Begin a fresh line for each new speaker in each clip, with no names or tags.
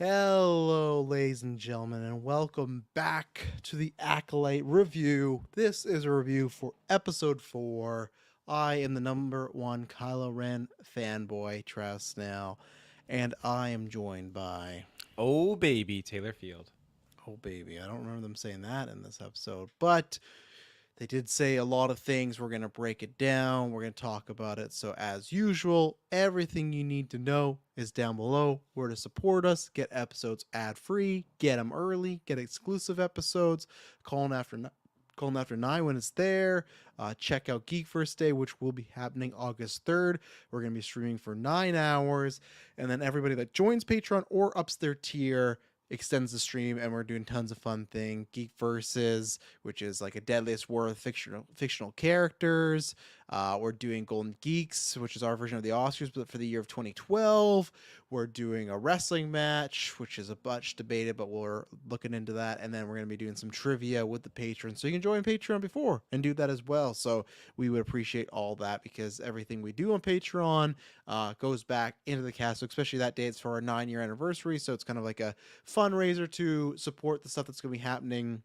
Hello, ladies and gentlemen, and welcome back to the Acolyte review. This is a review for episode 4. I am the number one Kylo Ren fanboy, Travis Snell, and I am joined by.
Oh, baby, Taylor Field.
Oh, baby, I don't remember them saying that in this episode, but they did say a lot of things. We're going to break it down. We're going to talk about it. So, as usual, everything you need to know is down below. Where to support us, get episodes ad free, get them early, get exclusive episodes, calling after 9 when it's there. Check out GeekVerse.ca, which will be happening August 3rd. We're going to be streaming for 9 hours. And then everybody that joins Patreon or ups their tier extends the stream, and we're doing tons of fun thing. Geek Versus, which is like a Deadliest War of fictional characters. We're doing Golden Geeks, which is our version of the Oscars, but for the year of 2012. We're doing a wrestling match, which is a bunch debated, but we're looking into that. And then we're going to be doing some trivia with the patrons. So you can join Patreon before and do that as well. So we would appreciate all that, because everything we do on Patreon goes back into the cast. So especially that day, it's for our 9-year anniversary. So it's kind of like a fundraiser to support the stuff that's going to be happening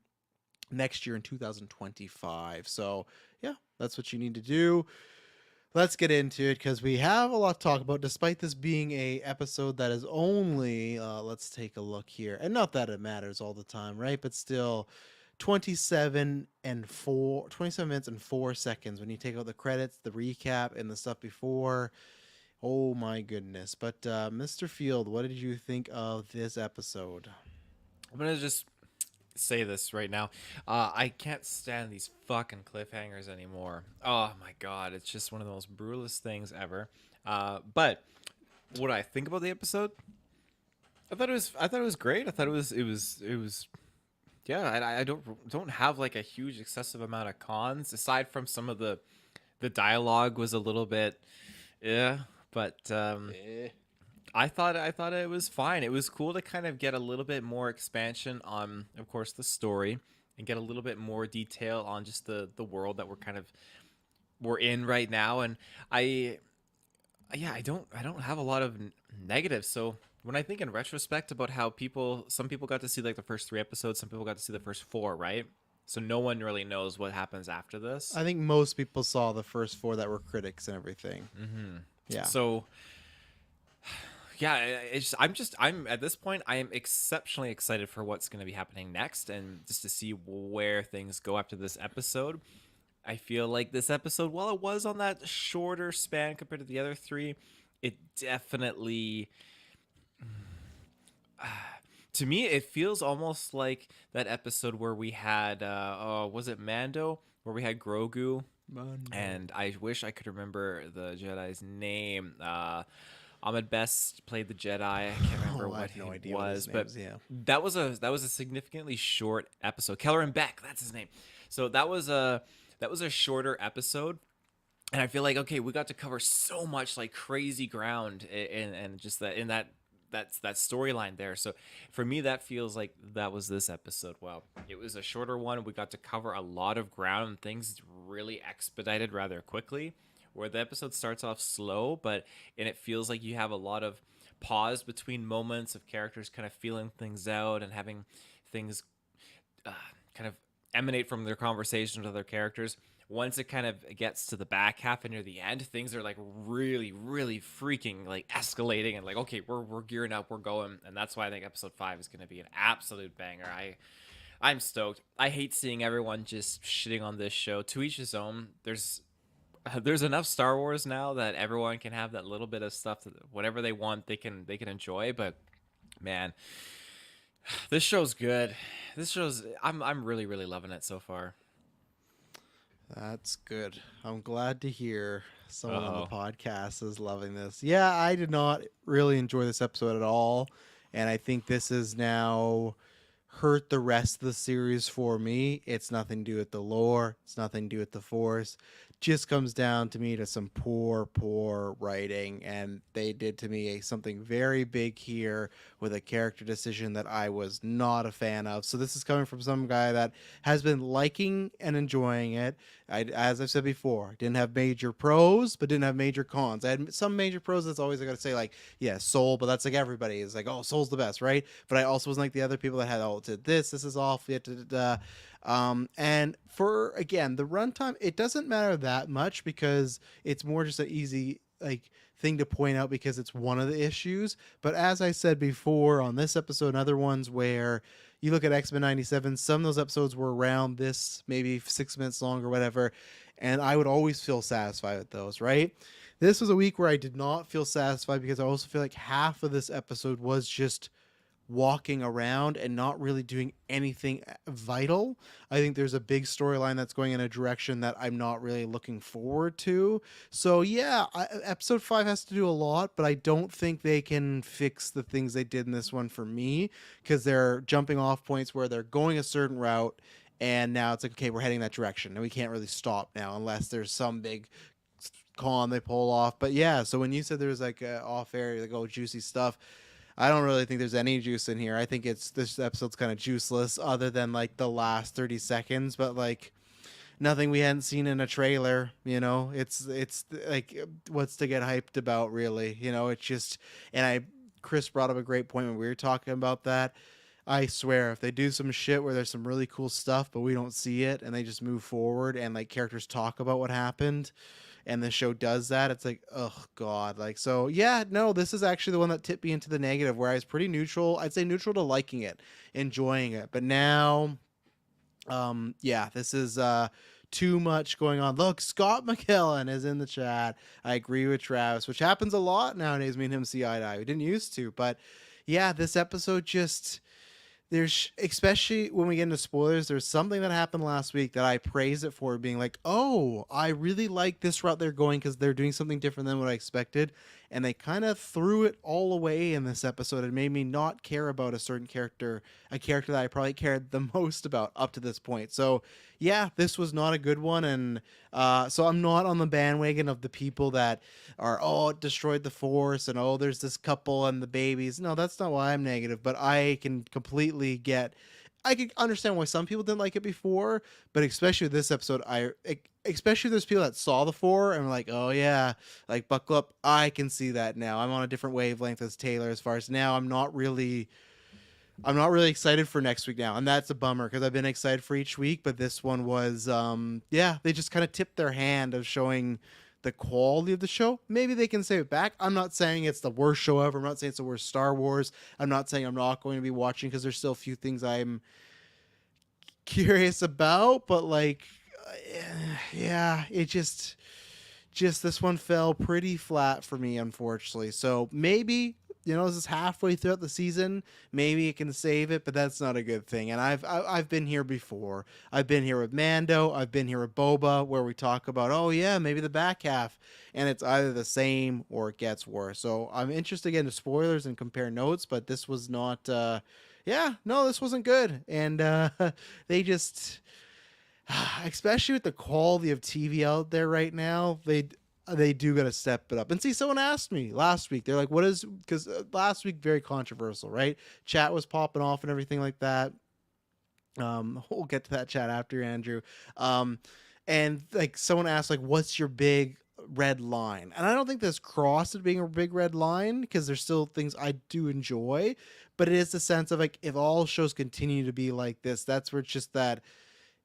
next year in 2025. So yeah, that's what you need to do. Let's get into it, because we have a lot to talk about, despite this being a episode that is only let's take a look here, and not that it matters all the time, right? But still, 27 minutes and 4 seconds when you take out the credits, the recap, and the stuff before. Oh my goodness. But Mr. Field, what did you think of this episode?
I'm gonna just say this right now. I can't stand these fucking cliffhangers anymore. Oh my god, it's just one of the most brutalest things ever. But what I think about the episode, I thought it was great. I thought it was. Yeah, I don't have like a huge excessive amount of cons aside from some of the dialogue was a little bit, yeah, but I thought it was fine. It was cool to kind of get a little bit more expansion on, of course, the story, and get a little bit more detail on just the world that we're in right now. And I yeah, I don't have a lot of negatives. So when I think in retrospect about how some people got to see like the first 3 episodes, some people got to see the first 4, right? So no one really knows what happens after this.
I think most people saw the first 4 that were critics and everything. Yeah.
So yeah, I'm at this point I am exceptionally excited for what's going to be happening next, and just to see where things go after this episode. I feel like this episode, while it was on that shorter span compared to the other 3, it definitely, to me, it feels almost like that episode where we had was it Mando, where we had Grogu, and I wish I could remember the Jedi's name. Ahmed Best played the Jedi. I can't remember
I
what
have no
he
idea what his
was,
name
but
is. Yeah.
that was a significantly short episode. Kelleran Beck, that's his name. So that was a shorter episode, and I feel like, okay, we got to cover so much like crazy ground, and just that in that storyline there. So for me, that feels like that was this episode. Well, it was a shorter one. We got to cover a lot of ground, and things really expedited rather quickly. Where the episode starts off slow, and it feels like you have a lot of pause between moments of characters kind of feeling things out and having things kind of emanate from their conversations with other characters. Once it kind of gets to the back half and near the end, things are like really, really freaking like escalating, and like, okay, we're gearing up, we're going. And that's why I think episode 5 is going to be an absolute banger. I'm stoked. I hate seeing everyone just shitting on this show. To each his own. There's enough Star Wars now that everyone can have that little bit of stuff that whatever they want they can enjoy. But man, this show's good. I'm really, really loving it so far.
That's good. I'm glad to hear someone on the
Uh-oh.
podcast is loving this. Yeah, I did not really enjoy this episode at all. And I think this has now hurt the rest of the series for me. It's nothing to do with the lore, it's nothing to do with the Force. just comes down to me to some poor writing, and they did to me something very big here with a character decision that I was not a fan of. So this is coming from some guy that has been liking and enjoying it. As I've said before, didn't have major pros, but didn't have major cons. I had some major pros. That's always I got to say, like, yeah, Soul, but that's like everybody is like, oh, Soul's the best, right? But I also wasn't like the other people that had, oh, this is off, and for again the runtime, it doesn't matter that much because it's more just an easy like thing to point out because it's one of the issues. But as I said before on this episode and other ones where you look at X-Men 97, some of those episodes were around this, maybe 6 minutes long or whatever, and I would always feel satisfied with those, right? This was a week where I did not feel satisfied because I also feel like half of this episode was just walking around and not really doing anything vital. I think there's a big storyline that's going in a direction that I'm not really looking forward to. So yeah, episode 5 has to do a lot, but I don't think they can fix the things they did in this one for me because they're jumping off points where they're going a certain route and now it's like, okay, we're heading that direction and we can't really stop now unless there's some big con they pull off. But yeah, so when you said there was like off air, like, oh, juicy stuff, I don't really think there's any juice in here. I think it's this episode's kind of juiceless, other than like the last 30 seconds. But like nothing we hadn't seen in a trailer. You know, it's like what's to get hyped about, really. You know, it's just and I Chris brought up a great point when we were talking about that. I swear, if they do some shit where there's some really cool stuff, but we don't see it, and they just move forward and like characters talk about what happened, and the show does that, it's like, oh god, like so. Yeah, no, this is actually the one that tipped me into the negative, where I was pretty neutral. I'd say neutral to liking it, enjoying it, but now, yeah, this is too much going on. Look, Scott McKellen is in the chat. I agree with Travis, which happens a lot nowadays. Me and him see eye to eye. We didn't used to, but yeah, this episode just there's especially when we get into spoilers, there's something that happened last week that I praise it for being like, oh, I really like this route they're going because they're doing something different than what I expected. And they kind of threw it all away in this episode and made me not care about a certain character, a character that I probably cared the most about up to this point. So yeah, this was not a good one. And so I'm not on the bandwagon of the people that are, oh, it destroyed the force and oh, there's this couple and the babies. No, that's not why I'm negative, but I can completely get I can understand why some people didn't like it before, but especially with this episode, especially if there's people that saw the 4 and were like, oh yeah, like buckle up. I can see that now. I'm on a different wavelength as Taylor as far as now. I'm not really excited for next week now, and that's a bummer because I've been excited for each week, but this one was, yeah, they just kind of tipped their hand of showing the quality of the show. Maybe they can save it back. I'm not saying it's the worst show ever. I'm not saying it's the worst Star Wars. I'm not saying I'm not going to be watching because there's still a few things I'm curious about, but like, yeah, it just this one fell pretty flat for me, unfortunately. So maybe this is halfway throughout the season. Maybe it can save it, but that's not a good thing. And I've been here before. I've been here with Mando. I've been here with Boba, where we talk about, oh yeah, maybe the back half, and it's either the same or it gets worse. So I'm interested to get into spoilers and compare notes, but this was not. Yeah, no, this wasn't good, and they just especially with the quality of TV out there right now, they do got to step it up. And see, someone asked me last week. They're like, "What is?" Because last week very controversial, right? Chat was popping off and everything like that. We'll get to that chat after, Andrew. Um, and like someone asked, like, "What's your big red line?" And I don't think this crossed it being a big red line because there's still things I do enjoy, but it is the sense of like if all shows continue to be like this, that's where it's just that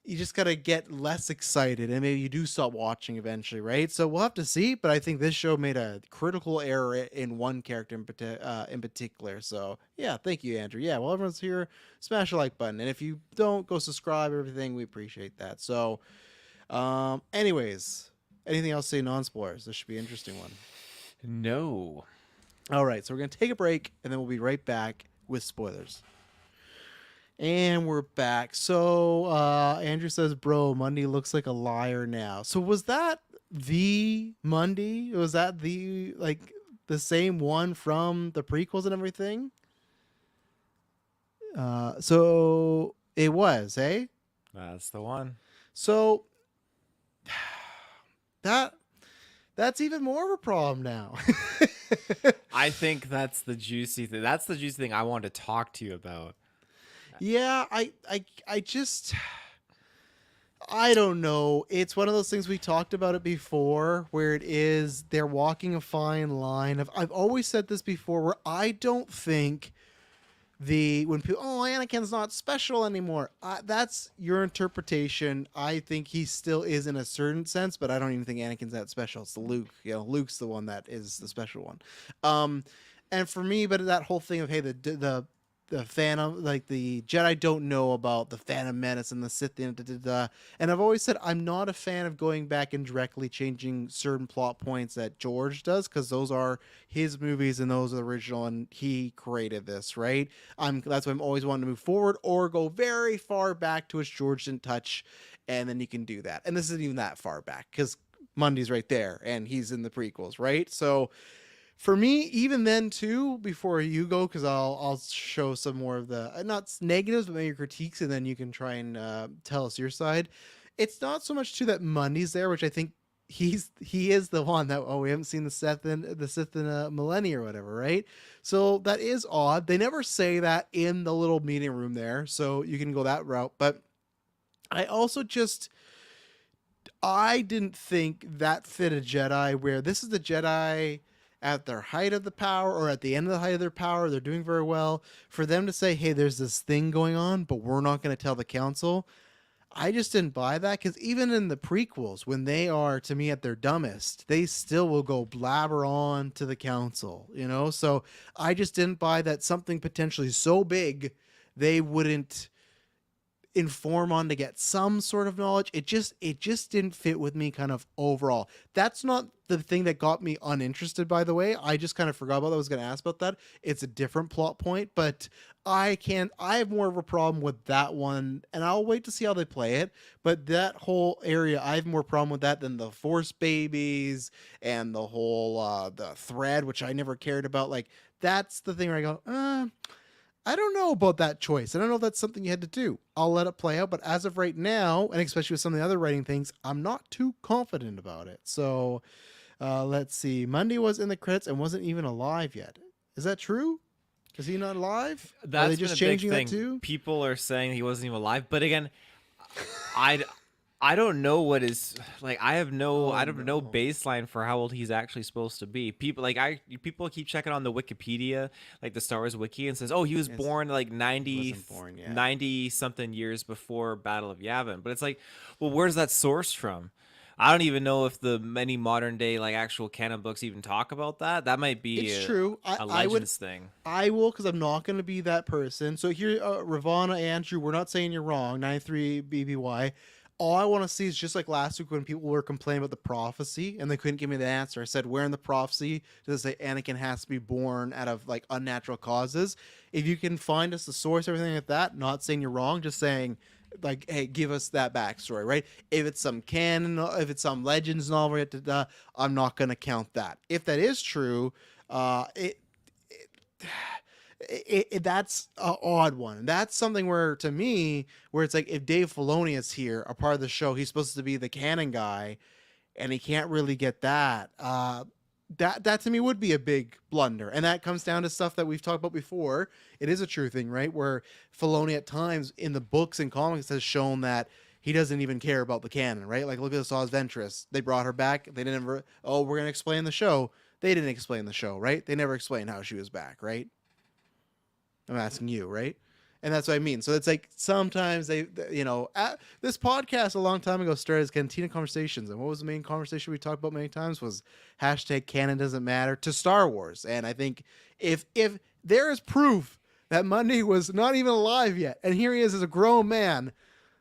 you just gotta get less excited and maybe you do stop watching eventually, right? So we'll have to see, but I think this show made a critical error in one character in particular. So yeah, thank you, Andrew. Yeah, well, everyone's here, smash the like button, and if you don't, go subscribe, everything, we appreciate that. So anyways, anything else to say non-spoilers? This should be an interesting one.
No.
All right, so we're gonna take a break and then we'll be right back with spoilers. And we're back. So Andrew says, bro, Monday looks like a liar now. So was that the Monday? Was that the same one from the prequels and everything? So it was, hey?
That's the one.
So That that's even more of a problem now.
I think that's the juicy thing. That's the juicy thing I want to talk to you about.
Yeah, I just I don't know. It's one of those things we talked about it before where it is they're walking a fine line. I've always said this before where I don't think the when people Anakin's not special anymore. That's your interpretation. I think he still is in a certain sense, but I don't even think Anakin's that special. It's Luke. Luke's the one that is the special one. Um, and for me, but that whole thing of hey the Phantom, like the Jedi don't know about the Phantom Menace and the Sith, and I've always said I'm not a fan of going back and directly changing certain plot points that George does because those are his movies and those are the original, and he created this, right? That's why I'm always wanting to move forward or go very far back to which George didn't touch, and then you can do that. And this isn't even that far back because Mundy's right there and he's in the prequels, right? So for me, even then too, before you go, because I'll show some more of the not negatives, but maybe critiques, and then you can try and tell us your side. It's not so much too that Mundy's there, which I think he is the one that we haven't seen the Sith in a millennia or whatever, right? So that is odd. They never say that in the little meeting room there, so you can go that route. But I also just I didn't think that fit a Jedi where this is the Jedi at their height of the power or at the end of the height of their power. They're doing very well. For them to say, hey, there's this thing going on, but we're not going to tell the council. I just didn't buy that because even in the prequels, when they are, to me, at their dumbest, they still will go blabber on to the council, you know? So I just didn't buy that something potentially so big they wouldn't inform on to get some sort of knowledge. It just didn't fit with me kind of overall. That's not the thing that got me uninterested, by the way. I just kind of forgot about that. I was going to ask about that. It's a different plot point, but I have more of a problem with that one, and I'll wait to see how they play it. But that whole area, I have more problem with that than the Force babies and the whole the thread, which I never cared about. Like that's the thing where I go, I don't know about that choice. I don't know if that's something you had to do. I'll let it play out. But as of right now, and especially with some of the other writing things, I'm not too confident about it. So let's see. Monday was in the credits and wasn't even alive yet. Is that true? Is he not alive? Are they
That's been
just
a big
changing that
thing.
too?
People are saying he wasn't even alive, but again, I I don't know what is like. I
Oh
have no
no.
baseline for how old he's actually supposed to be. People keep checking on the Wikipedia, like the Star Wars wiki, and says, oh, he was
It's,
born like
he wasn't born yet.
90 something years before Battle of Yavin. But it's like, well, where's that source from? I don't even know if the many modern day like actual canon books even talk about that. That might be
It's true.
a
I would
Legends thing.
I will because I'm not going to be that person. So here, Ravana, Andrew, we're not saying you're wrong. 93 BBY. All I want to see is just like last week when people were complaining about the prophecy and they couldn't give me the answer. I said, where in the prophecy does it say Anakin has to be born out of like unnatural causes? If you can find us the source, everything like that, not saying you're wrong, just saying like, hey, give us that backstory, right? If it's some canon, if it's some legends novel, I'm not going to count that. If that is true, it that's an odd one. That's something where, to me, where it's like if Dave Filoni is here, a part of the show, he's supposed to be the canon guy, and he can't really get that. That to me would be a big blunder, and that comes down to stuff that we've talked about before. It is a true thing, right? Where Filoni at times in the books and comics has shown that he doesn't even care about the canon, right? Like look at the Saw's Ventress. They brought her back. They didn't ever. Oh, we're gonna explain the show. They didn't explain the show, right? They never explained how she was back, right? I'm asking you, right? And that's what I mean. So it's like sometimes this podcast a long time ago started as Cantina Conversations. And what was the main conversation we talked about many times was hashtag canon doesn't matter to Star Wars. And I think if there is proof that Monday was not even alive yet, and here he is as a grown man,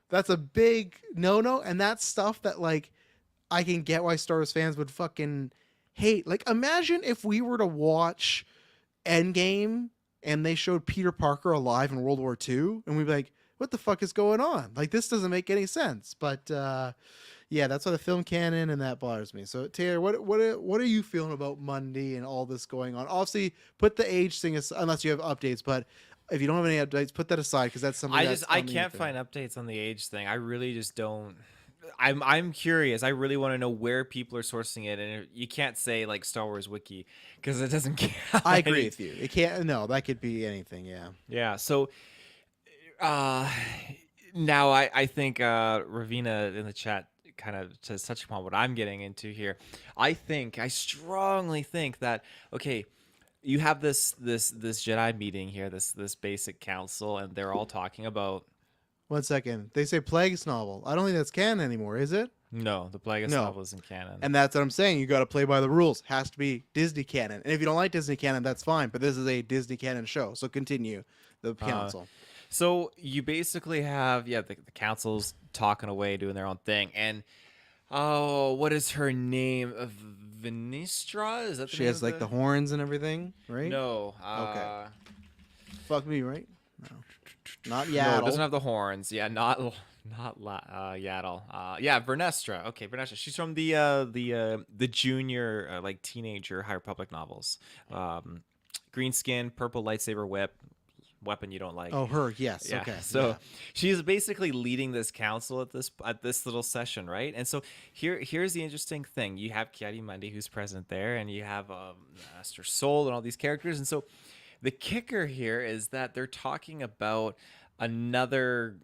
that's a big no-no. And that's stuff that like I can get why Star Wars fans would fucking hate. Like imagine if we were to watch Endgame and they showed Peter Parker alive in World War II, and we'd be like, what the fuck is going on? Like, this doesn't make any sense. But yeah, that's why the film canon, and that bothers me. So, Taylor, what are you feeling about Monday and all this going on? Obviously, put the age thing aside, unless you have updates, but if you don't have any updates, put that aside because that's something that's
I
on the
can't
ether.
find updates on the age thing. I really just don't. I'm curious. I really want to know where people are sourcing it, and you can't say like Star Wars Wiki because it doesn't count.
I agree with you. It can't. No, that could be anything. Yeah.
Yeah. So uh, now I think Ravina in the chat kind of to touch upon what I'm getting into here. I strongly think that okay, you have this Jedi meeting here, this basic council, and they're all talking about
1 second. They say Plagueis novel. I don't think that's canon anymore, is it?
no, the Plagueis
No.
novel isn't canon.
And that's what I'm saying. You got to play by the rules. Has to be Disney canon. And if you don't like Disney canon, that's fine. But this is a Disney canon show, so continue the council.
So you basically have the council's talking away, doing their own thing, and oh, what is her name? Vinistra? Is that the
She
name
has
of
like the horns and everything, right?
No.
Okay. Fuck me, right? No, not
No,
Yaddle.
it doesn't have the horns. Yeah, not Yaddle. Yeah, Vernestra. Okay, Vernestra. She's from the junior like teenager High Republic novels. Green skin, purple lightsaber whip, weapon you don't like.
Oh, her. Yes.
Yeah.
Okay.
So
yeah.
she's basically leading this council at this little session, right? And so here's the interesting thing: you have Kiadi-Mundi who's present there, and you have Master Soul and all these characters. And so the kicker here is that they're talking about another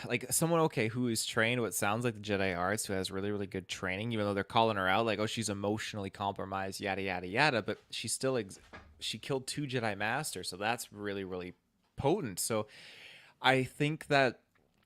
like someone who is trained what sounds like the Jedi arts, who has really good training, even though they're calling her out like, oh, she's emotionally compromised, yada yada yada, but she still she killed 2 Jedi masters, so that's really potent. So I think that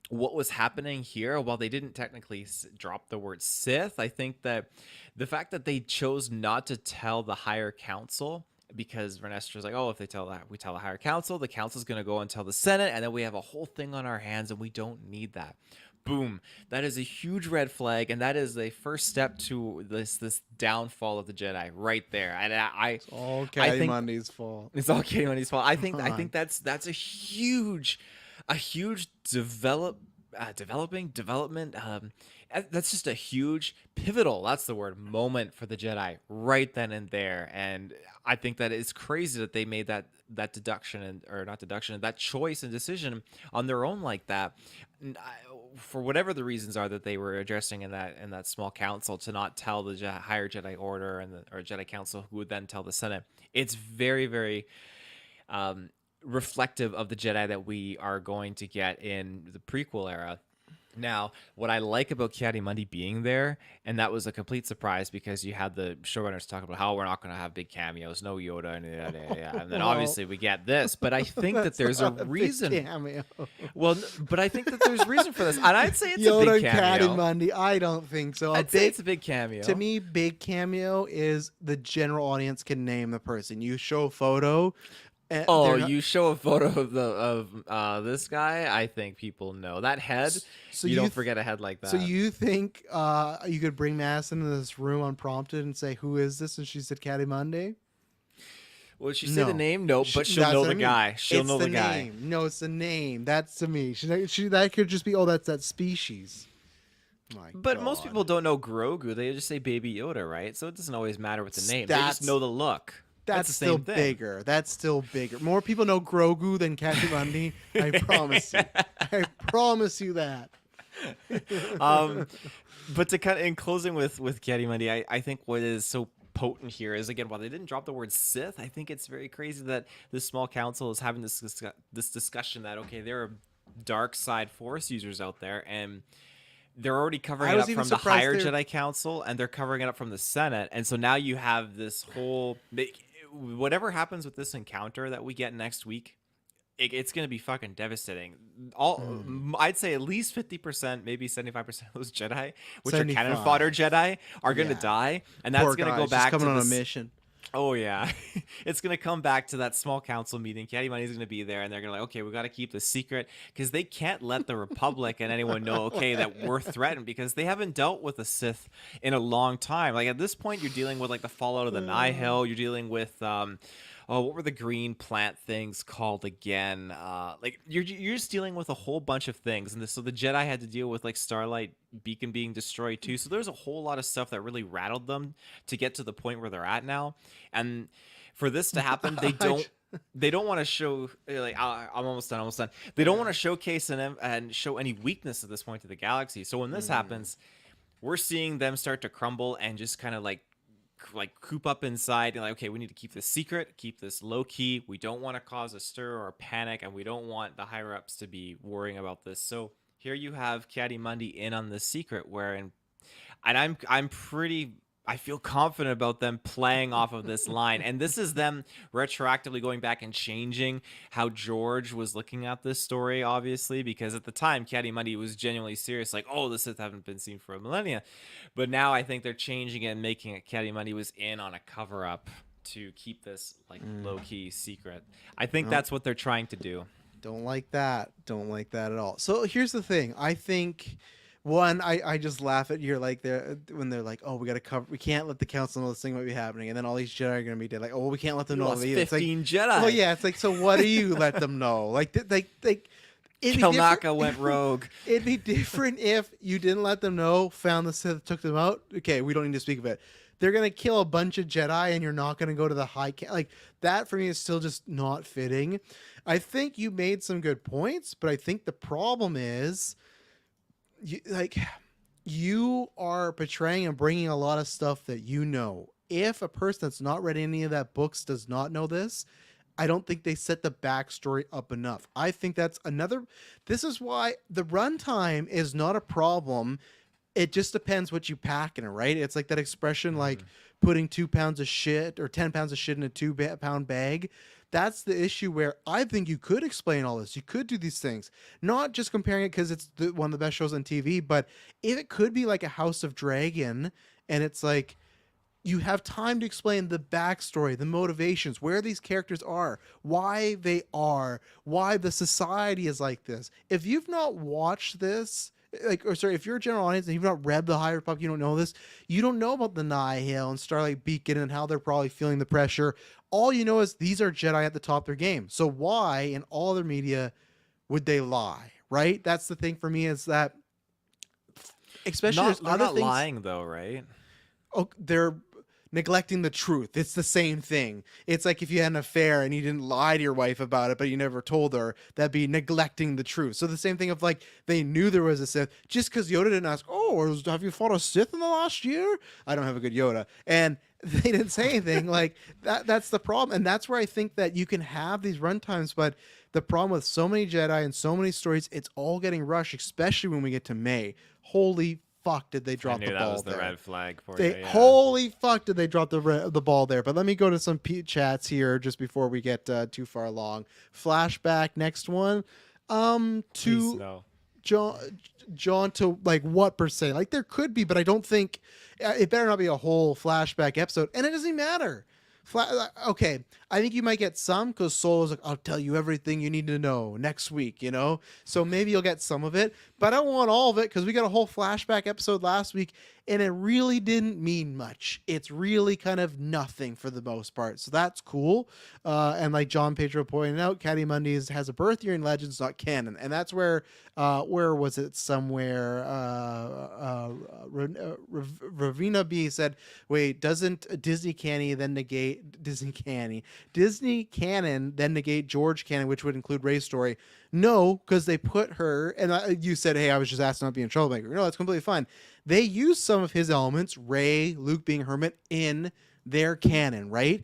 what was happening here, while they didn't technically drop the word Sith, I think that the fact that they chose not to tell the higher council, because Vernestra's like, oh, if we tell the higher council, the council's going to go and tell the Senate, and then we have a whole thing on our hands, and we don't need that. Boom. That is a huge red flag, and that is the first step to this downfall of the Jedi right there. And
It's all Kiadi-Mundi's fault.
It's all Kiadi-Mundi's fault. I think that's a huge development. That's just a huge pivotal. That's the word, moment for the Jedi right then and there. And I think that it's crazy that they made that deduction or not deduction, that choice and decision on their own like that. For whatever the reasons are that they were addressing in that small council, to not tell the higher Jedi Order or Jedi Council, who would then tell the Senate. It's very reflective of the Jedi that we are going to get in the prequel era. Now, what I like about Kiadi-Mundi being there, and that was a complete surprise because you had the showrunners talk about how we're not going to have big cameos, no Yoda, and then obviously we get this. But I think that there's a reason.
Cameo.
Well, but I think that there's reason for this, and I'd say it's
Yoda
a big cameo.
Kiadi-Mundi, I don't think so.
I'd say it's a big cameo.
To me, big cameo is the general audience can name the person. You show a photo.
You show a photo of this guy, I think people know that head. So you don't forget a head like that.
So you think you could bring Madison into this room unprompted and say, "Who is this?" And she said, "Kiadi-Mundi."
Would she say the name? No, but she'll know the guy. She'll know the guy.
Name. No, it's the name. That's to me. That could just be, oh, that's that species.
But most people don't know Grogu. They just say Baby Yoda, right? So it doesn't always matter with the name. They just know the look.
That's still bigger. That's still bigger. More people know Grogu than Kiadi-Mundi. I promise you. I promise you that.
But to kind of, in closing with Kiadi-Mundi, I think what is so potent here is, again, while they didn't drop the word Sith, I think it's very crazy that this small council is having this discussion that, okay, there are dark side Force users out there, and they're already covering it up from the higher Jedi Council, and they're covering it up from the Senate. And so now you have this whole, whatever happens with this encounter that we get next week, it's going to be fucking devastating. I'd say at least 50%, maybe 75% of those Jedi, which 75. Are cannon fodder Jedi, are going to die. And that's going to go back
coming
to
on a mission.
Oh, yeah. It's going to come back to that small council meeting. Kiadi-Mundi's going to be there, and they're going to okay, we got to keep this secret, because they can't let the Republic and anyone know, okay, that we're threatened, because they haven't dealt with a Sith in a long time. Like, at this point, you're dealing with, like, the fallout of the Nihil. You're dealing with, what were the green plant things called again? Like, you're just dealing with a whole bunch of things. And so the Jedi had to deal with, like, Starlight Beacon being destroyed too. So there's a whole lot of stuff that really rattled them to get to the point where they're at now. And for this to happen, they don't they don't want to show like I'm almost done, almost done. They don't want
Yeah.
to showcase and show any weakness at this point to the galaxy. So when this
Mm.
happens, we're seeing them start to crumble and just kind of like coop up inside and like, okay, we need to keep this secret, keep this low key. We don't want to cause a stir or a panic, and we don't want the higher ups to be worrying about this. So here you have Mundi in on this secret, and I'm pretty. I feel confident about them playing off of this line. And this is them retroactively going back and changing how George was looking at this story, obviously, because at the time, Mundi was genuinely serious, like, oh, the Sith haven't been seen for a millennia. But now I think they're changing it and making it Mundi was in on a cover up to keep this like low
Mm.
key secret. I think
Nope.
that's what they're trying to do.
Don't like that. Don't like that at all. So here's the thing. I think one, I just laugh at your like they're when they're like, oh, we gotta cover, we can't let the council know this thing might be happening, and then all these Jedi are gonna be dead. Like, oh, well, we can't let them
We
know
lost
either. It's like,
15
well,
Jedi.
yeah, it's like, so what do you let them know? Like, it'd be different.
Kelnaka went rogue.
It'd be different if you didn't let them know, found the Sith, took them out. Okay, we don't need to speak of it. They're gonna kill a bunch of Jedi, and you're not gonna go to the like that. For me, is still just not fitting. I think you made some good points, but I think the problem is, like, you are portraying and bringing a lot of stuff that you know. If a person that's not read any of that books does not know this, I don't think they set the backstory up enough. I think that's another. This is why the runtime is not a problem. It just depends what you pack in it, right? It's like that expression, like
Mhm.
putting 2 pounds of shit or 10 pounds of shit in a 2 pound bag. That's the issue where I think you could explain all this. You could do these things, not just comparing it because it's one of the best shows on TV, but if it could be like a House of Dragon, and it's like you have time to explain the backstory, the motivations, where these characters are, why they are, why the society is like this. If you've not watched this, like, or sorry, if you're a general audience and you've not read the High Republic, you don't know this. You don't know about the Nihil and Starlight Beacon and how they're probably feeling the pressure. All you know is these are Jedi at the top of their game. So why in all their media would they lie? Right? That's the thing for me is that, especially there's
Not they're
other
not
things.
lying though, right?
Oh, they're neglecting the truth. It's the same thing. It's like if you had an affair and you didn't lie to your wife about it, but you never told her, that'd be neglecting the truth. So the same thing of like they knew there was a Sith just because Yoda didn't ask, oh, have you fought a Sith in the last year? I don't have a good Yoda. And they didn't say anything like that. That's the problem. And that's where I think that you can have these runtimes, but the problem with so many Jedi and so many stories, it's all getting rushed, especially when we get to May. Holy fuck, did they
I
drop the
knew that
ball
was the
there?
red flag for you.
They
Yeah.
holy fuck did they drop the ball there? But let me go to some chats here just before we get too far along. Flashback next one.
Please
To
no.
John, John to like what percent? Like there could be, but I don't think it better not be a whole flashback episode, and it doesn't matter. Okay, I think you might get some because Solo's like, I'll tell you everything you need to know next week, you know? So maybe you'll get some of it, but I don't want all of it because we got a whole flashback episode last week and it really didn't mean much. It's really kind of nothing for the most part. So that's cool. And like John Pedro pointed out, Mundi has a birth year in Legends, not canon. And that's where was it somewhere? Ravina B said, wait, doesn't Disney Canny then negate Disney canon then negate George canon, which would include Ray's story? No, because they put her, and you said, hey, I was just asking not to be in troublemaker. No, that's completely fine. They use some of his elements, Ray, Luke being hermit, in their canon, right?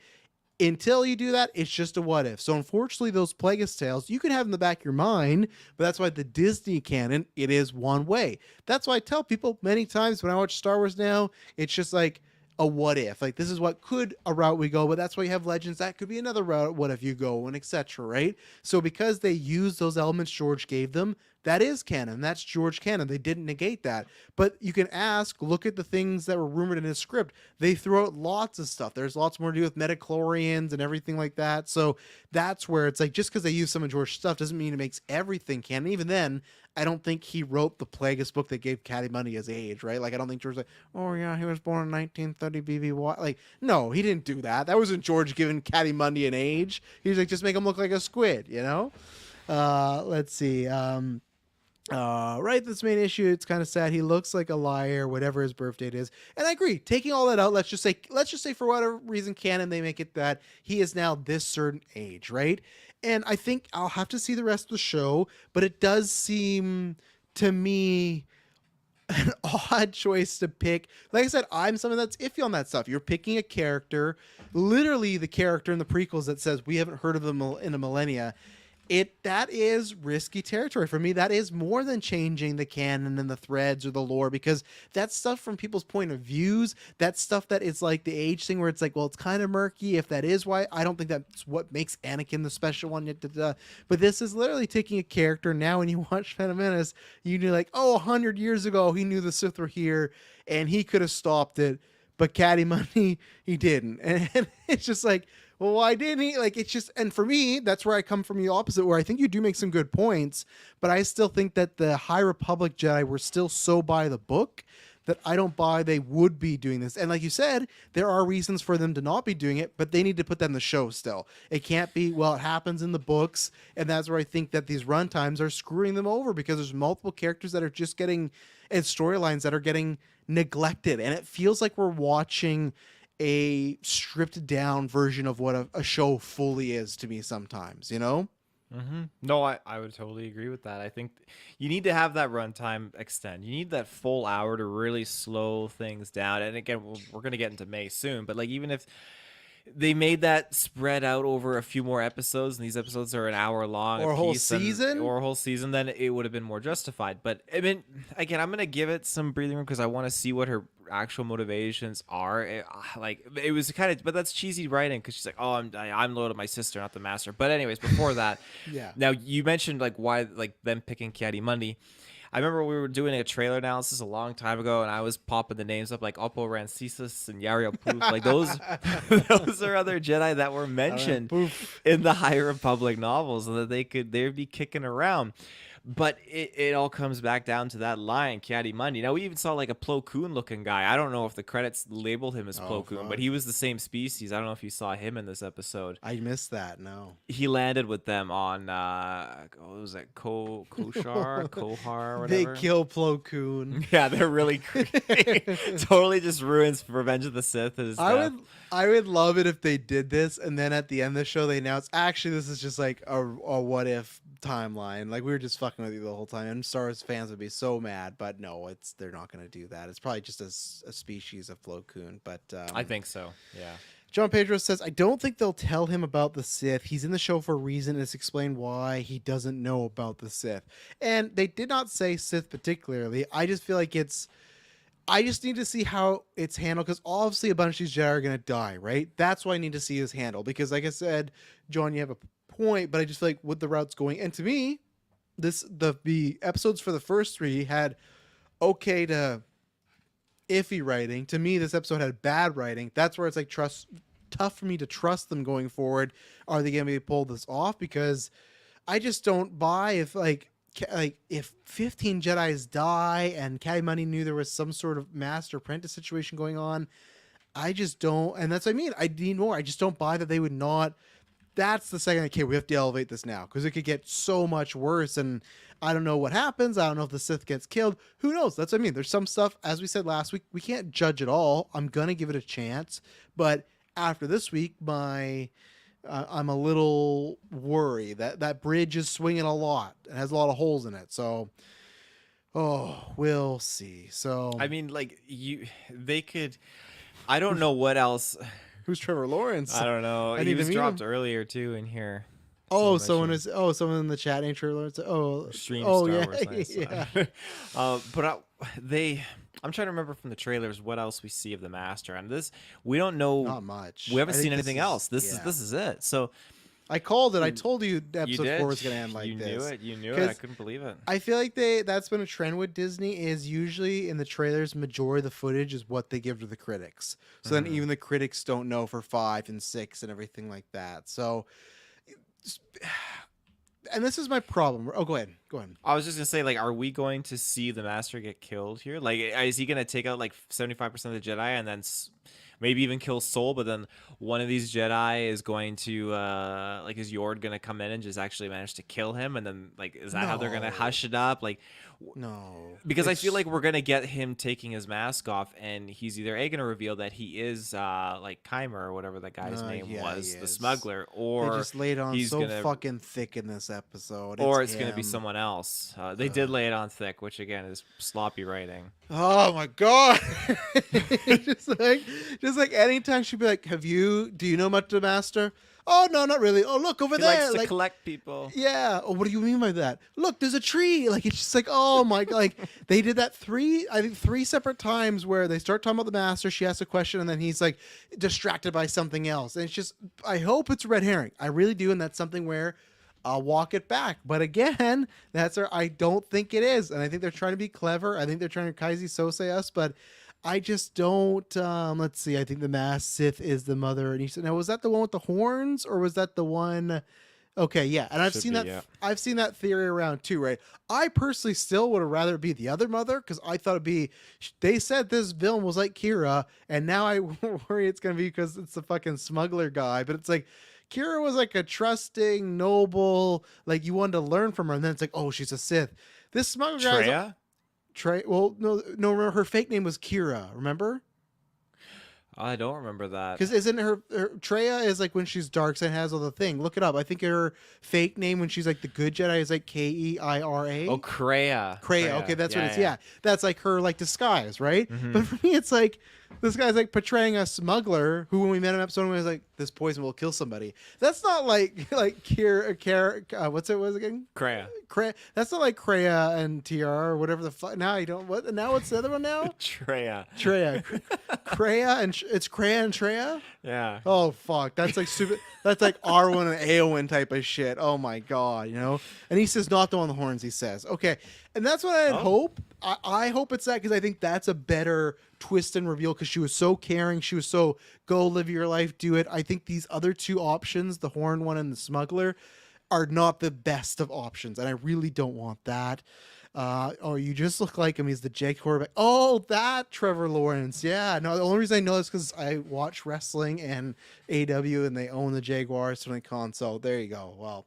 Until you do that, it's just a what if. So unfortunately, those Plagueis tales you can have in the back of your mind, but that's why the Disney canon, it is one way. That's why I tell people many times when I watch Star Wars now, it's just like a what if. Like this is what could a route we go, but that's why you have Legends. That could be another route. What if you go and etc. Right? So because they use those elements George gave them, that is canon. That's George canon. They didn't negate that. But you can ask, look at the things that were rumored in his script. They throw out lots of stuff. There's lots more to do with metachlorians and everything like that. So that's where it's like just because they use some of George's stuff doesn't mean it makes everything canon. Even then, I don't think he wrote the Plagueis book that gave Money his age, right? Like I don't think George was like, oh yeah, he was born in 1930 BBY. Like no, he didn't do that. That wasn't George giving Money an age. He was like, just make him look like a squid, you know? Let's see. Right, that's the main issue. It's kind of sad. He looks like a liar, whatever his birth date is. And I agree. Taking all that out, let's just say for whatever reason, canon they make it that he is now this certain age, right? And I think I'll have to see the rest of the show, but it does seem to me an odd choice to pick. Like I said, I'm someone that's iffy on that stuff. You're picking a character, literally the character in the prequels that says we haven't heard of them in a millennia. That is risky territory for me. That is more than changing the canon and the threads or the lore, because that's stuff from people's point of views. That's stuff that is like the age thing where it's like, well, it's kind of murky if that is why. I don't think that's what makes Anakin the special one. But this is literally taking a character now. When you watch Phantom Menace, you knew like, oh, 100 years ago he knew the Sith were here and he could have stopped it, but Caddy Money he didn't, and it's just like, well, why didn't he? Like, it's just, and for me, that's where I come from the opposite, where I think you do make some good points, but I still think that the High Republic Jedi were still so by the book that I don't buy they would be doing this. And like you said, there are reasons for them to not be doing it, but they need to put that in the show still. It can't be, well, it happens in the books, and that's where I think that these runtimes are screwing them over, because there's multiple characters that are just getting, and storylines that are getting neglected, and it feels like we're watching a stripped down version of what a show fully is to me sometimes, you know?
No, I would totally agree with that. I think you need to have that runtime extend. You need that full hour to really slow things down. And again, we're going to get into May soon, but like even if they made that spread out over a few more episodes, and these episodes are an hour long
Or a
a
whole
piece,
season?
or a whole season, then it would have been more justified. But I mean, again, I'm gonna give it some breathing room because I want to see what her actual motivations are. Like it was kind of, but that's cheesy writing because she's like, "Oh, I'm loyal to my sister, not the master." But anyways, before that,
Yeah.
now you mentioned like why like them picking Caddy Mundi. I remember we were doing a trailer analysis a long time ago, and I was popping the names up like Oppo Rancisis and Yariel Poof. Like those, those are other Jedi that were mentioned
Poof.
in the High Republic novels, and that they'd be kicking around. But it all comes back down to that line, Caddy Mundi. Now, we even saw like a Plo Koon looking guy. I don't know if the credits labeled him as
Oh,
Plo Koon, but
fuck.
he was the same species. I don't know if you saw him in this episode.
I missed that. No.
He landed with them on, what was that, Koshar, Kohar,
They
whatever.
kill Plo Koon.
Yeah, they're really creepy. Totally just ruins Revenge of the Sith and his
I
death.
would I would love it if they did this, and then at the end of the show they announced, actually this is just like a what if timeline. Like we were just fucking with you the whole time. And Star Wars fans would be so mad, but no, they're not gonna do that. It's probably just a species of Plo Koon. But
I think so. Yeah.
John Pedro says, I don't think they'll tell him about the Sith. He's in the show for a reason, and it's explained why he doesn't know about the Sith. And they did not say Sith particularly. I just feel like I just need to see how it's handled, because obviously a bunch of these Jedi are going to die, right? That's why I need to see his handle, because like I said, John, you have a point, but I just feel like with the routes going, and to me, the episodes for the first three had okay to iffy writing. To me, this episode had bad writing. That's where it's like tough for me to trust them going forward. Are they going to be pull this off? Because I just don't buy if 15 Jedi's die and Caddy Money knew there was some sort of master apprentice situation going on. I just don't, and that's what I mean. I need more. I just don't buy that they would not. That's the second. Okay, we have to elevate this now because it could get so much worse, and I don't know what happens. I don't know if the Sith gets killed. Who knows? That's what I mean. There's some stuff, as we said last week, we can't judge it all. I'm gonna give it a chance, but after this week, I'm a little worried that that bridge is swinging a lot. It has a lot of holes in it. So, oh, we'll see. So,
I mean, like they could. I don't know what else.
who's Trevor Lawrence?
I don't know.
I
He
need to
was
meet
dropped
him.
earlier too in here.
Oh, someone in the chat named Trevor Lawrence. Oh,
Stream
oh
Star
yeah,
Wars. Nice.
yeah.
I'm trying to remember from the trailers what else we see of the Master. And this, we don't know.
Not much.
We haven't
I think
seen
this
anything
is-
else. This
yeah.
is it. So
I called it. I told you
you
episode
did.
4 was going to end like
you
this.
knew it. You knew it.
'Cause
I couldn't believe it.
I feel like that's been a trend with Disney, is usually in the trailers, majority of the footage is what they give to the critics. So then even the critics don't know for 5 and 6 and everything like that. So, and this is my problem. Oh, go ahead. Go ahead.
I was just gonna say, like, are we going to see the Master get killed here? Like, is he gonna take out like 75% of the Jedi and then maybe even kill Soul, but then one of these Jedi is going to like, is Yord gonna come in and just actually manage to kill him, and then like, is that how they're gonna
No,
hush it up? Like,
no,
because I feel
it's
like we're gonna get him taking his mask off, and he's either A, gonna reveal that he is like Keimer or whatever that guy's name
yeah, he
was, the
is.
smuggler,
They
or
just laid on
he's
so
gonna,
fucking thick in this episode. It's
or it's gonna be
him.
someone else. They did
Ugh.
lay it on thick, which again is sloppy writing.
Oh my god! just like, just like anytime she'd be like, Do you know much of the master?" "Oh no, not really." "Oh look over
He likes
there!"
to
Like,
collect people.
yeah. "Oh, what do you mean by that?" "Look, there's a tree." Like, it's just like, oh my god! Like, they did that I think three separate times where they start talking about the master. She asks a question, and then he's like distracted by something else. And it's just, I hope it's a red herring. I really do, and that's something where I'll walk it back. But again, I don't think it is, and I think they're trying to be clever. I think they're trying to Kaisi Sose us, but I just don't. Let's see. I think the mass Sith is the mother, and he said, "Now, was that the one with the horns, or was that the one?" Okay, yeah, and I've
Should
seen
be,
that.
yeah.
I've seen that theory around too, right? I personally still would have rather be the other mother because I thought it'd be. They said this villain was like Kira, and now I worry it's gonna be because it's the fucking smuggler guy. But it's like Kira was like a trusting, noble, like you wanted to learn from her, and then it's like, oh, she's a Sith. This smuggler guy is
Treya?
Trey. Well, no. Remember, her fake name was Kira. Remember?
I don't remember that.
Because isn't her Treya is like when she's dark and has all the thing. Look it up. I think her fake name when she's like the good Jedi is like
Oh,
Keira.
Kreia.
Kreia. Okay, that's what
Yeah,
it's.
yeah.
Yeah, that's like her like disguise, right?
Mm-hmm.
But for me, it's like this guy's like portraying a smuggler who, when we met in episode 1, was like, this poison will kill somebody. That's not like Kira. What's it was again?
Kreia.
That's not like Kreia and TR or whatever the fuck. Now I don't. What? Now what's the other one now?
Treya.
Treya. Kreia and it's Kreia and Treya.
Yeah.
Oh fuck, that's like stupid. That's like Arwen and Eowyn type of shit. Oh my god, you know. And he says not the one with the horns. He says okay, and that's what I hope. I hope it's that because I think that's a better twist and reveal because she was so caring. She was so go live your life, do it. I think these other two options, the horn one and the smuggler, are not the best of options, and I really don't want that. Oh, you just look like him. He's the Jake quarterback. Oh, that Trevor Lawrence. Yeah. No, the only reason I know is because I watch wrestling and AW, and they own the Jaguars to the console. There you go. Well,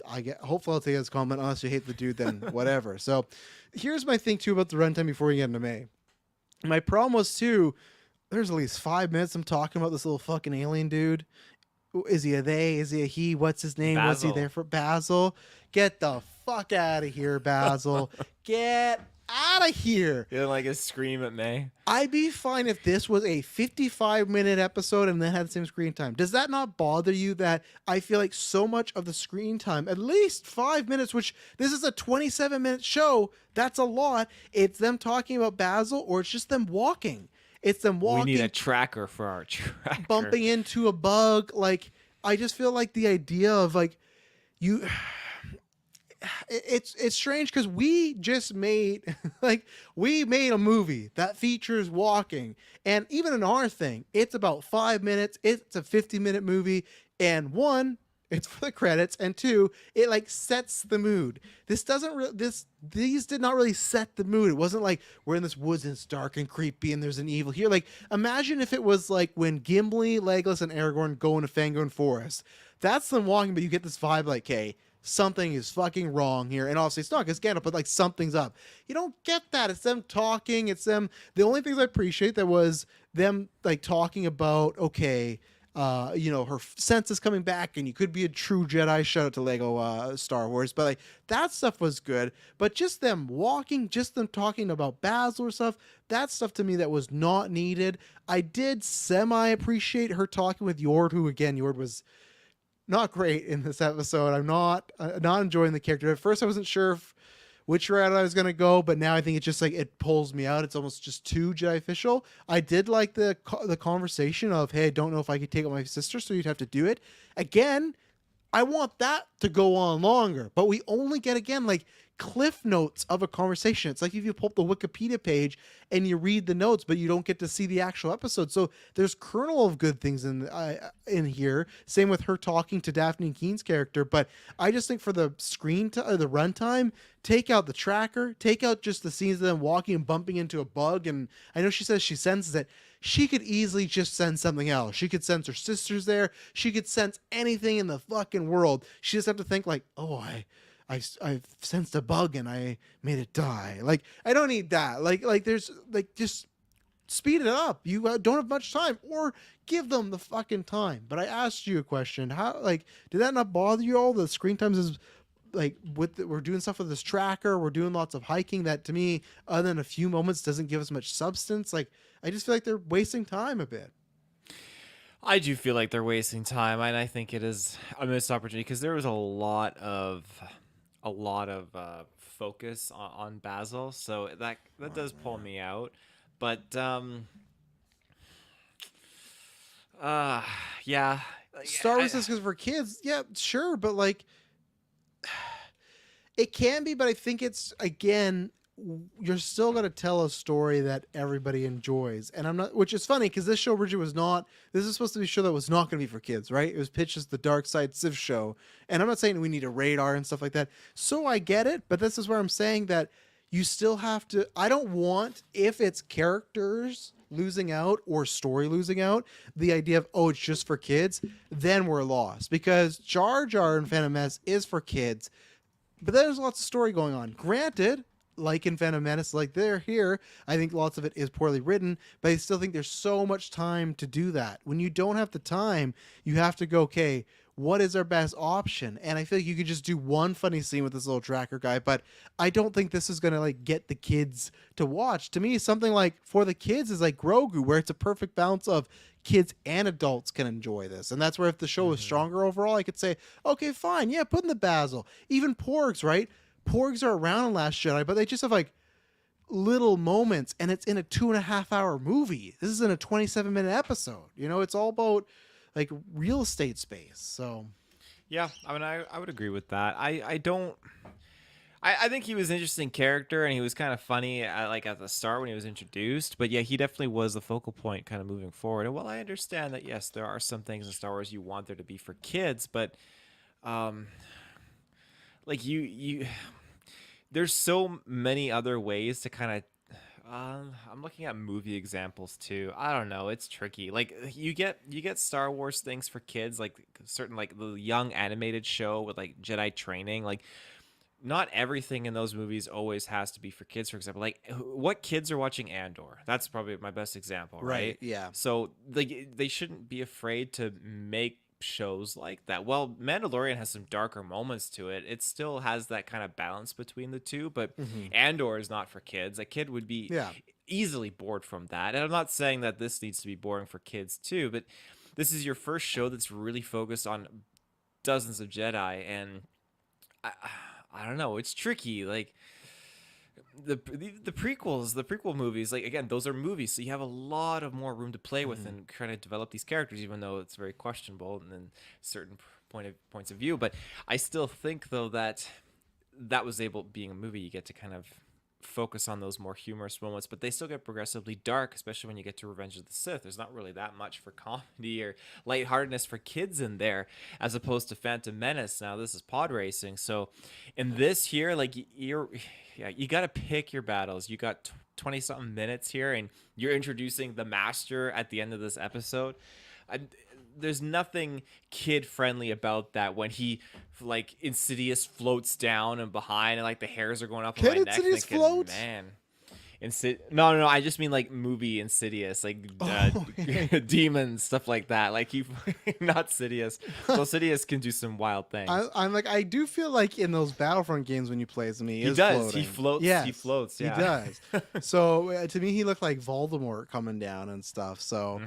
I get. Hopefully, I'll take this comment. Unless you hate the dude, then whatever. So, here's my thing too about the runtime before we get into May. My problem was too. There's at least 5 minutes I'm talking about this little fucking alien dude. Is he a they? Is he a he? What's his name? What's he
Basil.
there for? Basil. Get the fuck out of here, Basil. Get out of here.
You didn't like his scream at May?
I'd be fine if this was a 55-minute episode and then had the same screen time. Does that not bother you that I feel like so much of the screen time, at least 5 minutes, which this is a 27-minute show, that's a lot. It's them talking about Basil or it's just them walking. It's them walking.
We need a tracker for our tracker.
Bumping into a bug. Like, I just feel like the idea of like you it's strange because we just made we made a movie that features walking, and even in our thing it's about 5 minutes. It's a 50-minute movie, and one, it's for the credits, and two, it like sets the mood. This doesn't these did not really set the mood. It wasn't like we're in this woods and it's dark and creepy and there's an evil here. Like, imagine if it was like when Gimli, Legolas, and Aragorn go into Fangorn Forest. That's them walking, but you get this vibe like, hey, something is fucking wrong here. And obviously it's not because Gandalf, but like something's up. You don't get that. It's them talking. It's them. The only things I appreciate that was them like talking about, okay, her sense is coming back and you could be a true Jedi. Shout out to Lego Star Wars. But like that stuff was good. But just them walking, just them talking about Basil or stuff, that stuff to me that was not needed. I did semi appreciate her talking with Yord, who again, Yord was not great in this episode. I'm not enjoying the character. At first I wasn't sure which route I was going to go, but now I think it's just like it pulls me out. It's almost just too Jedi official. I did like the conversation of, hey, I don't know if I could take out my sister, so you'd have to do it. Again, I want that to go on longer, but we only get, again, like cliff notes of a conversation. It's like if you pull up the Wikipedia page and you read the notes, but you don't get to see the actual episode. So there's kernel of good things in here. Same with her talking to Daphne Keen's character. But I just think for the the runtime, take out the tracker, take out just the scenes of them walking and bumping into a bug. And I know she says she senses it. she could easily just send something else. She could sense her sister's there. She could sense anything in the fucking world. She just have to think like, oh, I sensed a bug and I made it die. Like I don't need that. Like there's like just speed it up. You don't have much time, or give them the fucking time. But I asked you a question. How like did that not bother you all? The screen times is like we're doing stuff with this tracker. We're doing lots of hiking that to me, other than a few moments, doesn't give us much substance. Like I just feel like they're wasting time a bit.
I do feel like they're wasting time, and I think it is a missed opportunity because there was a lot of focus on Basil, so that does pull me out. But uh, yeah,
Star
I,
Wars is because for kids, yeah, sure, but like it can be, but I think it's again, you're still going to tell a story that everybody enjoys, and I'm not. Which is funny because this show originally was not. This is supposed to be a show that was not going to be for kids, right? It was pitched as the Dark Side Civ show, and I'm not saying we need a radar and stuff like that. So I get it, but this is where I'm saying that you still have to. I don't want if it's characters losing out or story losing out, the idea of oh it's just for kids, then we're lost because Jar Jar and Phantom Menace is for kids, but there's lots of story going on. Granted, like in Phantom Menace, like they're here, I think lots of it is poorly written, but I still think there's so much time to do that. When you don't have the time, you have to go, okay, what is our best option? And I feel like you could just do one funny scene with this little tracker guy, but I don't think this is gonna like get the kids to watch. To me, something like for the kids is like Grogu, where it's a perfect balance of kids and adults can enjoy this. And that's where if the show was
mhm.
stronger overall, I could say, okay, fine, yeah, put in the Basil. Even Porgs, right? Porgs are around in Last Jedi, but they just have like little moments, and it's in a 2.5 hour movie. This is in a 27-minute episode. You know, it's all about like real estate space. So
Yeah, I mean, I would agree with that. I don't. I think he was an interesting character, and he was kind of funny at the start when he was introduced. But yeah, he definitely was the focal point kind of moving forward. And while I understand that, yes, there are some things in Star Wars you want there to be for kids, but um, like there's so many other ways to kind of. I'm looking at movie examples too. I don't know. It's tricky. Like you get Star Wars things for kids, like certain like the young animated show with like Jedi training. Like not everything in those movies always has to be for kids. For example, like what kids are watching Andor? That's probably my best example,
right,
right?
yeah.
So like they shouldn't be afraid to make shows like that. Well, Mandalorian has some darker moments to it. It still has that kind of balance between the two, but
Hmm.
Andor is not for kids. A kid would be
Yeah.
easily bored from that. And I'm not saying that this needs to be boring for kids too, but this is your first show that's really focused on dozens of Jedi, and I, I don't know. It's tricky. Like the prequels, the prequel movies. Like again, those are movies, so you have a lot of more room to play with
Hmm.
and trying to develop these characters, even though it's very questionable and then certain points of view. But I still think though that that was able being a movie, you get to kind of focus on those more humorous moments, but they still get progressively dark, especially when you get to Revenge of the Sith. There's not really that much for comedy or lightheartedness for kids in there, as opposed to Phantom Menace. Now this is pod racing, so in this here, like you're, yeah, you got to pick your battles. You got 20 something minutes here, and you're introducing the Master at the end of this episode. I, there's nothing kid friendly about that when he like Insidious floats down and behind and like the hairs are going up on
Can
my neck
Insidious
thinking,
float?
man. No, I just mean like movie Insidious, like
Oh,
demons, stuff like that. Like he, not Sidious. So Sidious can do some wild things.
I'm like I do feel like in those Battlefront games when you play as him, he
He
is
does. He
floating.
floats. He
Yes,
floats.
he
Yeah.
does. So to me, he looked like Voldemort coming down and stuff. So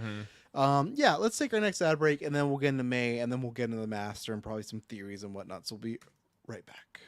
Hmm.
yeah, let's take our next ad break, and then we'll get into May, and then we'll get into the Master and probably some theories and whatnot. So we'll be right back.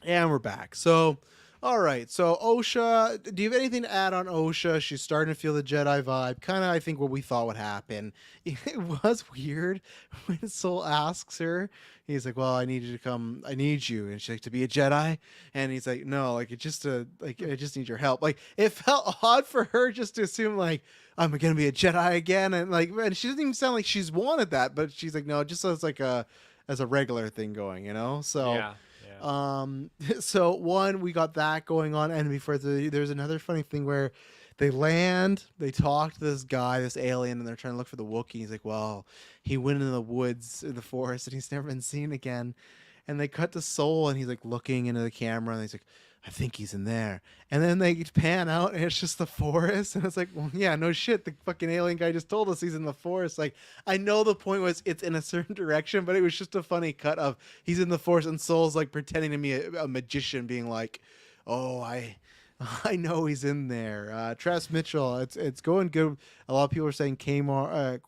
And we're back. So, all right. So, Osha, do you have anything to add on Osha? She's starting to feel the Jedi vibe. Kind of, I think, what we thought would happen. It was weird when Soul asks her. He's like, "Well, I need you to come. I need you." And she's like, "To be a Jedi?" And he's like, "No, like it's just like I just need your help." Like it felt odd for her just to assume like I'm gonna be a Jedi again, and like, and she doesn't even sound like she's wanted that, but she's like, "No, just as like a regular thing going," you know. So
Yeah. Yeah.
so one, we got that going on, and before there's another funny thing where They land, they talk to this guy, this alien, and they're trying to look for the Wookiee. He's like, well, he went in the woods, in the forest, and he's never been seen again. And they cut to Soul, and he's like looking into the camera, and he's like, I think he's in there. And then they pan out, and it's just the forest. And it's like, well, yeah, no shit. The fucking alien guy just told us he's in the forest. Like, I know the point was it's in a certain direction, but it was just a funny cut of he's in the forest, and Soul's like pretending to be a magician, being like, oh, I know he's in there. Travis Mitchell, it's going good. A lot of people are saying Kumir.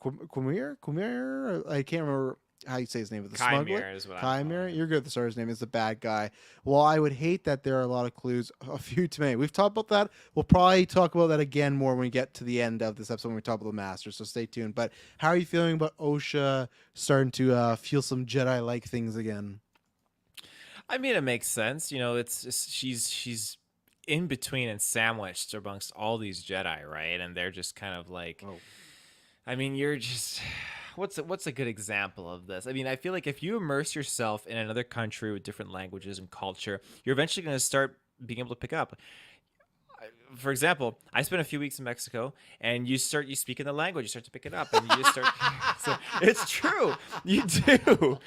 I can't remember how you say his name, but the smuggler.
Chimera is what I'm calling
Chimera.
it.
You're good. The star's name is the bad guy. Well, I would hate that there are a lot of clues, a few too many. We've talked about that. We'll probably talk about that again more when we get to the end of this episode when we talk about the Master. So stay tuned. But how are you feeling about Osha starting to feel some Jedi-like things again?
I mean, it makes sense. You know, it's just, she's in between and sandwiched amongst all these Jedi, right? And they're just kind of like,
Oh.
I mean, you're just what's a good example of this? I mean, I feel like if you immerse yourself in another country with different languages and culture, you're eventually going to start being able to pick up. For example, I spent a few weeks in Mexico, and you speak in the language, you start to pick it up, and you just start. So it's true, you do.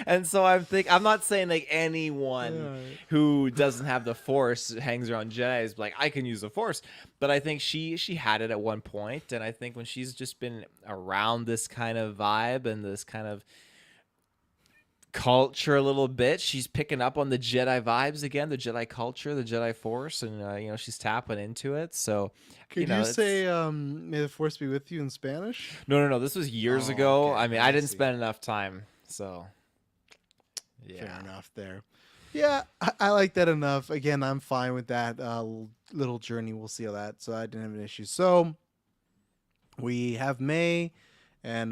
And so I'm not saying like anyone who doesn't have the Force hangs around Jedi is like I can use the Force, but I think she had it at one point, and I think when she's just been around this kind of vibe and this kind of culture a little bit, she's picking up on the Jedi vibes again, the Jedi culture, the Jedi Force, and she's tapping into it. So
Could you say "May the Force be with you" in Spanish?
no, this was years
Oh,
ago.
okay.
I mean,
I
I didn't
see.
spend enough time, so
Fair
yeah.
enough there. Yeah, I like that enough. Again, I'm fine with that little journey. We'll see how that. So I didn't have an issue. So we have May and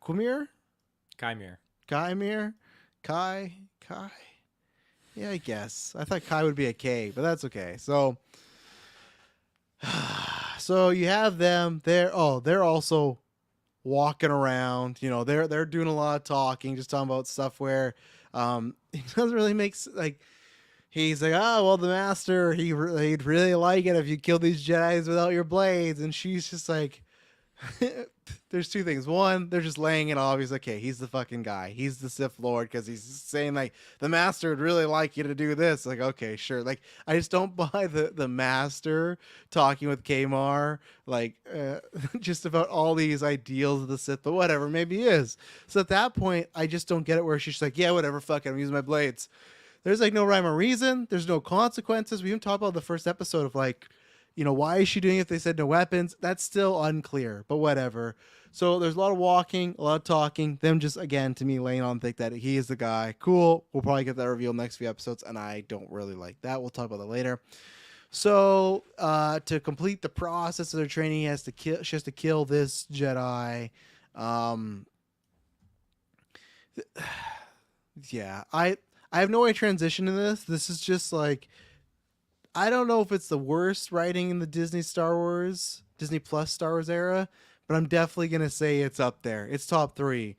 Quimir,
Chimera.
Kymir, Kai. Yeah, I guess. I thought Kai would be a K, but that's okay. So so you have them. They're also walking around. They're doing a lot of talking, just talking about stuff where it doesn't really make like he's like, oh well, the Master he'd really like it if you kill these Jedi's without your blades, and she's just like, there's two things. One, they're just laying it off. He's like, okay, he's the fucking guy. He's the Sith Lord because he's saying like the Master would really like you to do this. Like, okay, sure. Like, I just don't buy the Master talking with Kamar like just about all these ideals of the Sith. But whatever, maybe he is. So at that point, I just don't get it. Where she's like, yeah, whatever, fuck it, I'm using my blades. There's like no rhyme or reason. There's no consequences. We even talked about the first episode of like, why is she doing it if they said no weapons? That's still unclear, but whatever. So there's a lot of walking, a lot of talking. Them just, again, to me, laying on thick that he is the guy. Cool. We'll probably get that revealed next few episodes, and I don't really like that. We'll talk about that later. So to complete the process of their training, she has to kill this Jedi. Yeah, I have no way to transition to this. This is just like, I don't know if it's the worst writing in the Disney Plus Star Wars era, but I'm definitely going to say it's up there. It's top 3.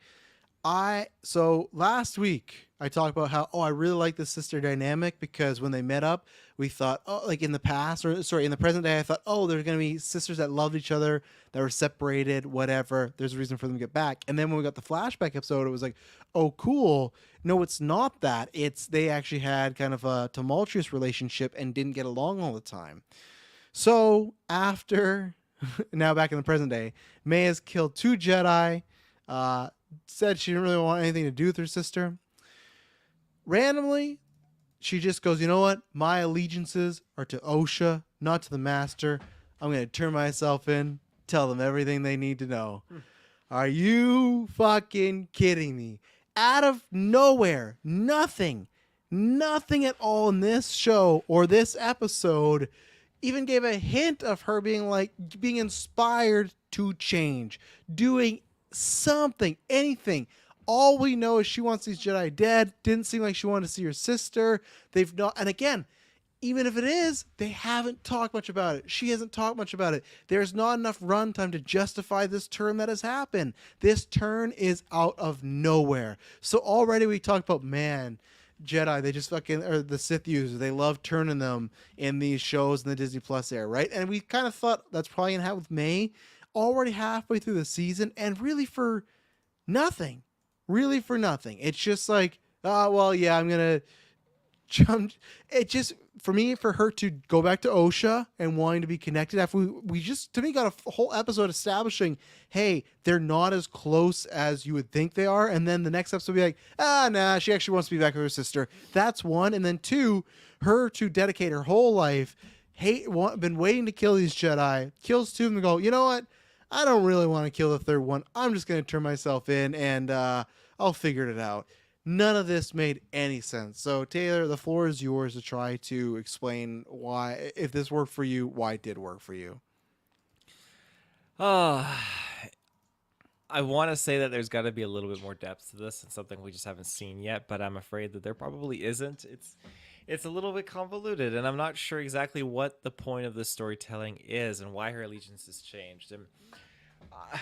So last week I talked about how, I really like the sister dynamic because when they met up, we thought, like in the past, in the present day, I thought, there's going to be sisters that loved each other, that were separated, whatever. There's a reason for them to get back. And then when we got the flashback episode, it was like, oh, cool. No, it's not that. It's they actually had kind of a tumultuous relationship and didn't get along all the time. So after, now back in the present day, May has killed 2 Jedi, said she didn't really want anything to do with her sister. Randomly, she just goes, you know what? My allegiances are to Osha, not to the Master. I'm going to turn myself in, tell them everything they need to know. Are you fucking kidding me? Out of nowhere, nothing at all in this show or this episode even gave a hint of her being inspired to change, doing something, anything. All we know is she wants these Jedi dead. Didn't seem like she wanted to see her sister. They've not, and again, even if it is, they haven't talked much about it. She hasn't talked much about it. There's not enough runtime to justify this turn that has happened. This turn is out of nowhere. So already we talked about, man, Jedi. They just fucking, or the Sith users, they love turning them in these shows in the Disney Plus era, right? And we kind of thought that's probably gonna happen with May, already halfway through the season, and really for nothing, really for nothing. It's just like, oh well, yeah, I'm gonna jump. It just, for me, for her to go back to OSHA and wanting to be connected after we just, to me, got a whole episode establishing, hey, they're not as close as you would think they are, and then the next episode will be like, ah, nah, she actually wants to be back with her sister. That's one. And then two, her to dedicate her whole life, been waiting to kill these Jedi, kills two of them and go, you know what, I don't really want to kill the third one, I'm just going to turn myself in, and I'll figure it out. None of this made any sense. So Taylor, the floor is yours to try to explain why, if this worked for you, why it did work for you.
Oh, I want to say that there's got to be a little bit more depth to this and something we just haven't seen yet, but I'm afraid that there probably isn't. It's a little bit convoluted, and I'm not sure exactly what the point of this storytelling is and why her allegiance has changed. And uh,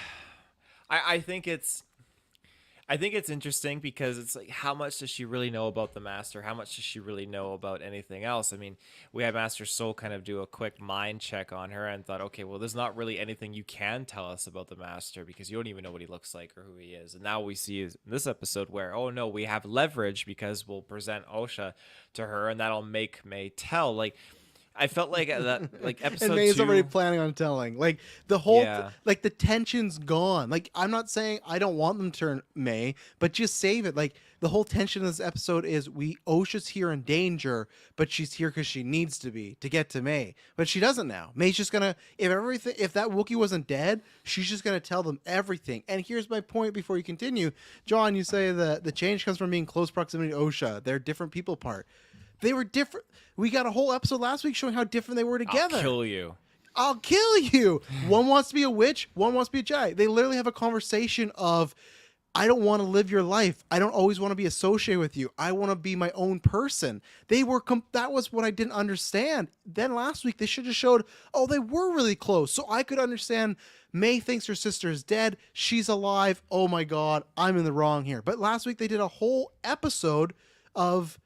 I think it's interesting because it's like, how much does she really know about the master? How much does she really know about anything else? I mean, we had Master Soul kind of do a quick mind check on her and thought, okay, well, there's not really anything you can tell us about the master because you don't even know what he looks like or who he is. And now we see in this episode where, oh no, we have leverage because we'll present Osha to her and that'll make May tell. Like, I felt like that, like episode
And May's already
two.
planning on telling. Like the whole,
Yeah.
like the tension's gone. Like I'm not saying I don't want them to turn May, but just save it. Like the whole tension of this episode is Osha's here in danger, but she's here because she needs to be to get to May. But she doesn't now. May's just gonna, if that Wookiee wasn't dead, she's just gonna tell them everything. And here's my point before you continue, John. You say that the change comes from being close proximity to Osha. They're different people part. They were different. We got a whole episode last week showing how different they were together.
I'll kill you.
I'll kill you. One wants to be a witch. One wants to be a Jedi. They literally have a conversation of, I don't want to live your life. I don't always want to be associated with you. I want to be my own person. That was what I didn't understand. Then last week they should have showed, oh, they were really close. So I could understand May thinks her sister is dead. She's alive. Oh my God, I'm in the wrong here. But last week they did a whole episode of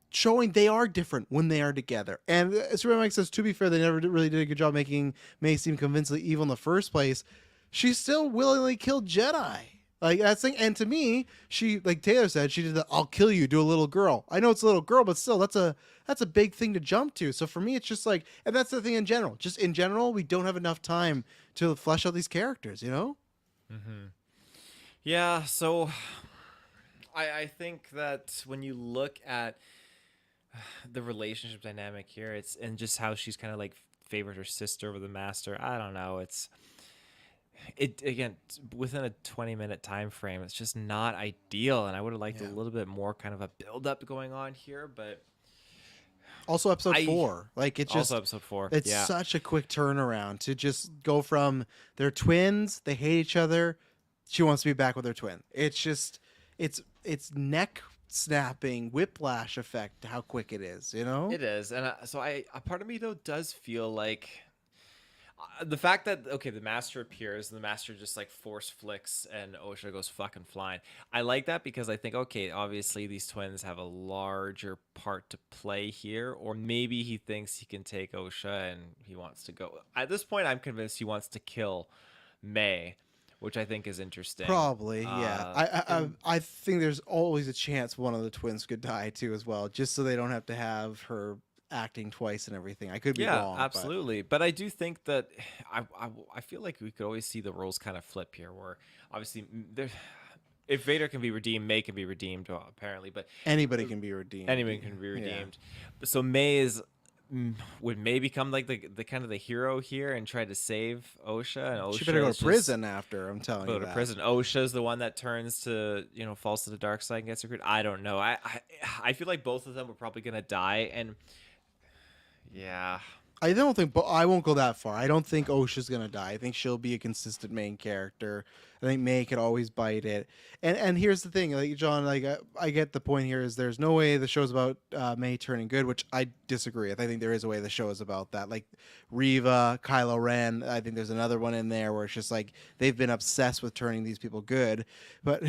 showing they are different when they are together. And Mike says, to be fair, they never really did a good job making May seem convincingly evil in the first place. She still willingly killed Jedi. Like that's thing. And to me, she, like Taylor said, she did the "I'll kill you" to a little girl. I know it's a little girl, but still, that's a big thing to jump to. So for me, it's just like, and that's the thing in general. Just in general, we don't have enough time to flesh out these characters. You know?
Mm-hmm. Yeah. So I think that when you look at the relationship dynamic here, it's and just how she's kind of like favored her sister over the master. I don't know. It again, within a 20-minute time frame, it's just not ideal. And I would have liked a little bit more kind of a build up going on here, but
also episode 4, like it's just
also episode 4.
It's such a quick turnaround to just go from they're twins, they hate each other, she wants to be back with her twin. It's just it's neck snapping whiplash effect how quick it is, you know?
It is. And so a part of me though does feel like the fact that, okay, the master appears and the master just like force flicks and Osha goes fucking flying. I like that because I think, okay, obviously these twins have a larger part to play here, or maybe he thinks he can take Osha and he wants to go. At this point, I'm convinced he wants to kill May, which I think is interesting.
Probably, yeah. I think there's always a chance one of the twins could die too as well, just so they don't have to have her acting twice and everything. I could be wrong.
Absolutely. But I do think that I feel like we could always see the roles kind of flip here, where obviously if Vader can be redeemed, May can be redeemed, apparently. But
anybody can be redeemed.
Anybody can be redeemed. Yeah. So May would May become like the kind of the hero here and try to save Osha, and Osha
she better go to prison after. I'm telling you,
go to prison. Osha's the one that turns to falls to the dark side and gets recruited. I don't know. I feel like both of them were probably gonna die, and yeah,
I don't think, but I won't go that far. I don't think Osha's gonna die. I think she'll be a consistent main character. I think May could always bite it. And here's the thing, like John, like I get the point here is there's no way the show's about May turning good, which I disagree with. I think there is a way the show is about that. Like Riva, Kylo Ren. I think there's another one in there where it's just like they've been obsessed with turning these people good. But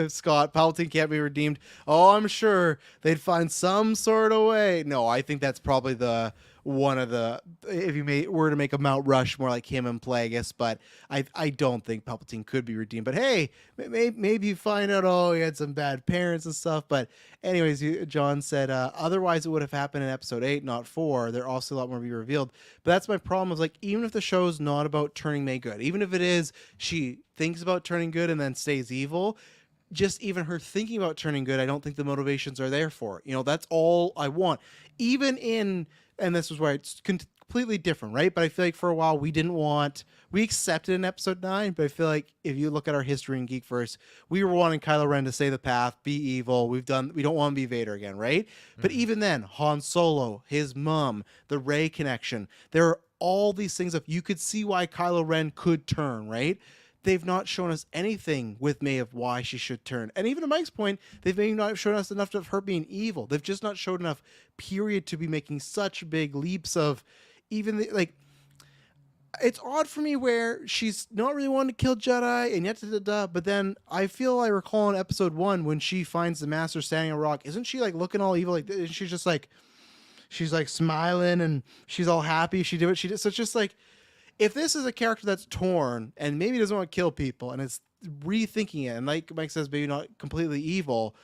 Scott Palpatine can't be redeemed. Oh, I'm sure they'd find some sort of way. No, I think that's probably the one of the if you were to make a Mount Rushmore like him and Plagueis, but I don't think Palpatine could be redeemed. But hey, maybe you find out he had some bad parents and stuff. But anyways, John said otherwise it would have happened in Episode 8, not 4. There also a lot more to be revealed. But that's my problem. Is like even if the show's not about turning May good, even if it is, she thinks about turning good and then stays evil. Just even her thinking about turning good, I don't think the motivations are there for it. That's all I want. Even in, and this is where it's completely different, right? But I feel like for a while we accepted in episode 9, but I feel like if you look at our history in Geekverse, we were wanting Kylo Ren to stay the path, be evil. We don't want to be Vader again, right? But
Mm-hmm.
even then, Han Solo, his mom, the Rey connection, there are all these things of you could see why Kylo Ren could turn, right? They've not shown us anything with May of why she should turn. And even to Mike's point, they've maybe not shown us enough of her being evil. They've just not showed enough period to be making such big leaps of even like it's odd for me where she's not really wanting to kill Jedi and yet but then I feel I recall in episode 1 when she finds the master standing on a rock, isn't she like looking all evil? Like she's just like she's like smiling and she's all happy she did what she did. So it's just like if this is a character that's torn and maybe doesn't want to kill people and it's rethinking it, and like Mike says, maybe not completely evil,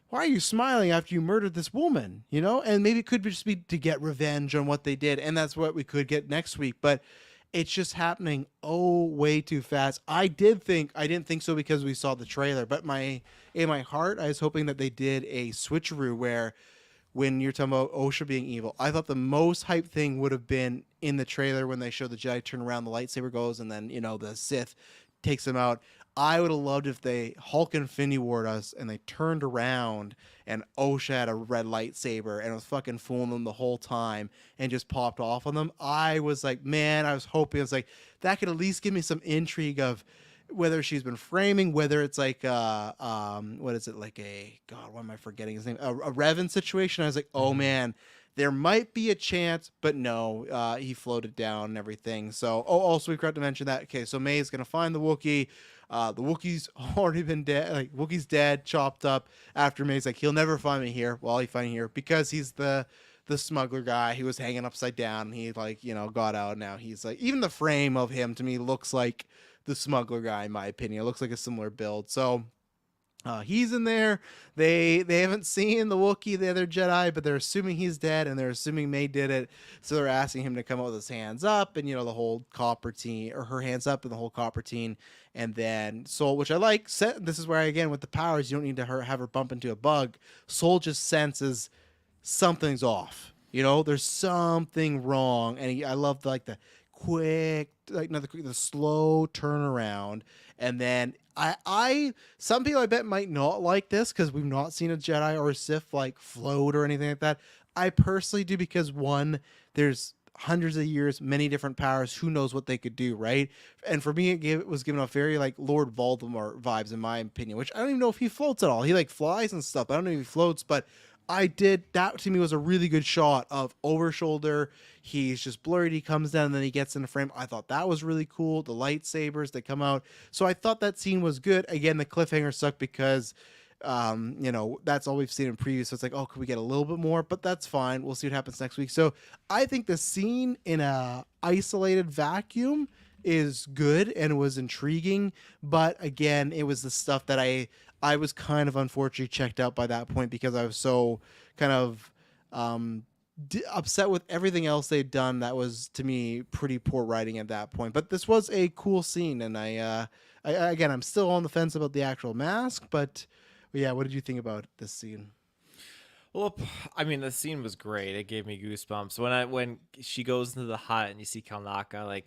why are you smiling after you murdered this woman? And maybe it could just be to get revenge on what they did, and that's what we could get next week. But it's just happening way too fast. I didn't think so because we saw the trailer, but in my heart, I was hoping that they did a switcheroo where when you're talking about Osha being evil. I thought the most hype thing would have been in the trailer when they show the Jedi turn around, the lightsaber goes, and then the Sith takes them out. I would have loved if they Hulk Infinity Ward us and they turned around and Osha had a red lightsaber and was fucking fooling them the whole time and just popped off on them. I was like, man, I was hoping it's like that could at least give me some intrigue of whether she's been framing, whether it's like what is it, like a god, why am I forgetting his name? A Revan situation. I was like, oh
Mm-hmm.
man, there might be a chance, but no, he floated down and everything. So also we forgot to mention that. Okay, so May is gonna find the Wookiee. The Wookiee's already been dead. Like Wookiee's dead, chopped up. After May's like, he'll never find me here. Well, he find me here because he's the smuggler guy. He was hanging upside down. And he like got out. Now he's like, even the frame of him to me looks like the smuggler guy, in my opinion. It looks like a similar build. So he's in there. They haven't seen the Wookiee, the other Jedi, but they're assuming he's dead, and they're assuming May did it. So they're asking him to come out with his hands up, and the whole copper teen, or her hands up, and the whole copper teen, and then Soul, which I like. This is where again with the powers, you don't need to have her bump into a bug. Soul just senses something's off. There's something wrong, and I love like the quick, like not the slow turnaround, and then some people I bet might not like this because we've not seen a Jedi or a Sith like float or anything like that. I personally do because one, there's hundreds of years, many different powers. Who knows what they could do, right? And for me, it was giving off very like Lord Voldemort vibes, in my opinion. Which I don't even know if he floats at all. He like flies and stuff. I don't know if he floats, but I did that to me was a really good shot of over shoulder. He's just blurred. He comes down and then he gets in the frame. I thought that was really cool. The lightsabers that come out. So I thought that scene was good. Again, the cliffhanger sucked because that's all we've seen in previews. So it's like, oh, could we get a little bit more? But that's fine. We'll see what happens next week. So I think the scene in a isolated vacuum is good and was intriguing. But again, it was the stuff that I was kind of unfortunately checked out by that point because I was so kind of upset with everything else they'd done. That was to me pretty poor writing at that point. But this was a cool scene, and again, I'm still on the fence about the actual mask. But yeah, what did you think about this scene?
Well, I mean, the scene was great. It gave me goosebumps when she goes into the hut and you see Kalnaka. Like,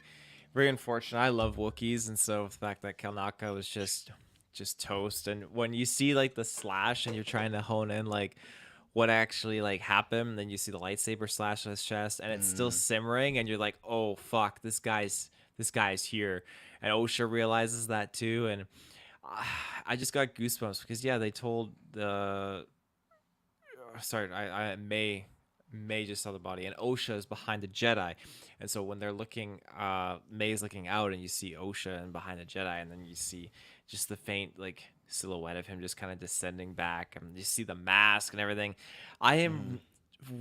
very unfortunate. I love Wookiees, and so the fact that Kalnaka was just toast. And when you see like the slash and you're trying to hone in like what actually like happened. Then you see the lightsaber slash his chest, and it's still
Mm.
simmering, and you're like, oh fuck, this guy's here, and Osha realizes that too, and I just got goosebumps because yeah, they told the sorry, I May just saw the body, and Osha is behind the Jedi, and so when they're looking, May's looking out, and you see Osha and behind the Jedi, and then you see just the faint like silhouette of him just kind of descending back, and you see the mask and everything. I
Mm.
am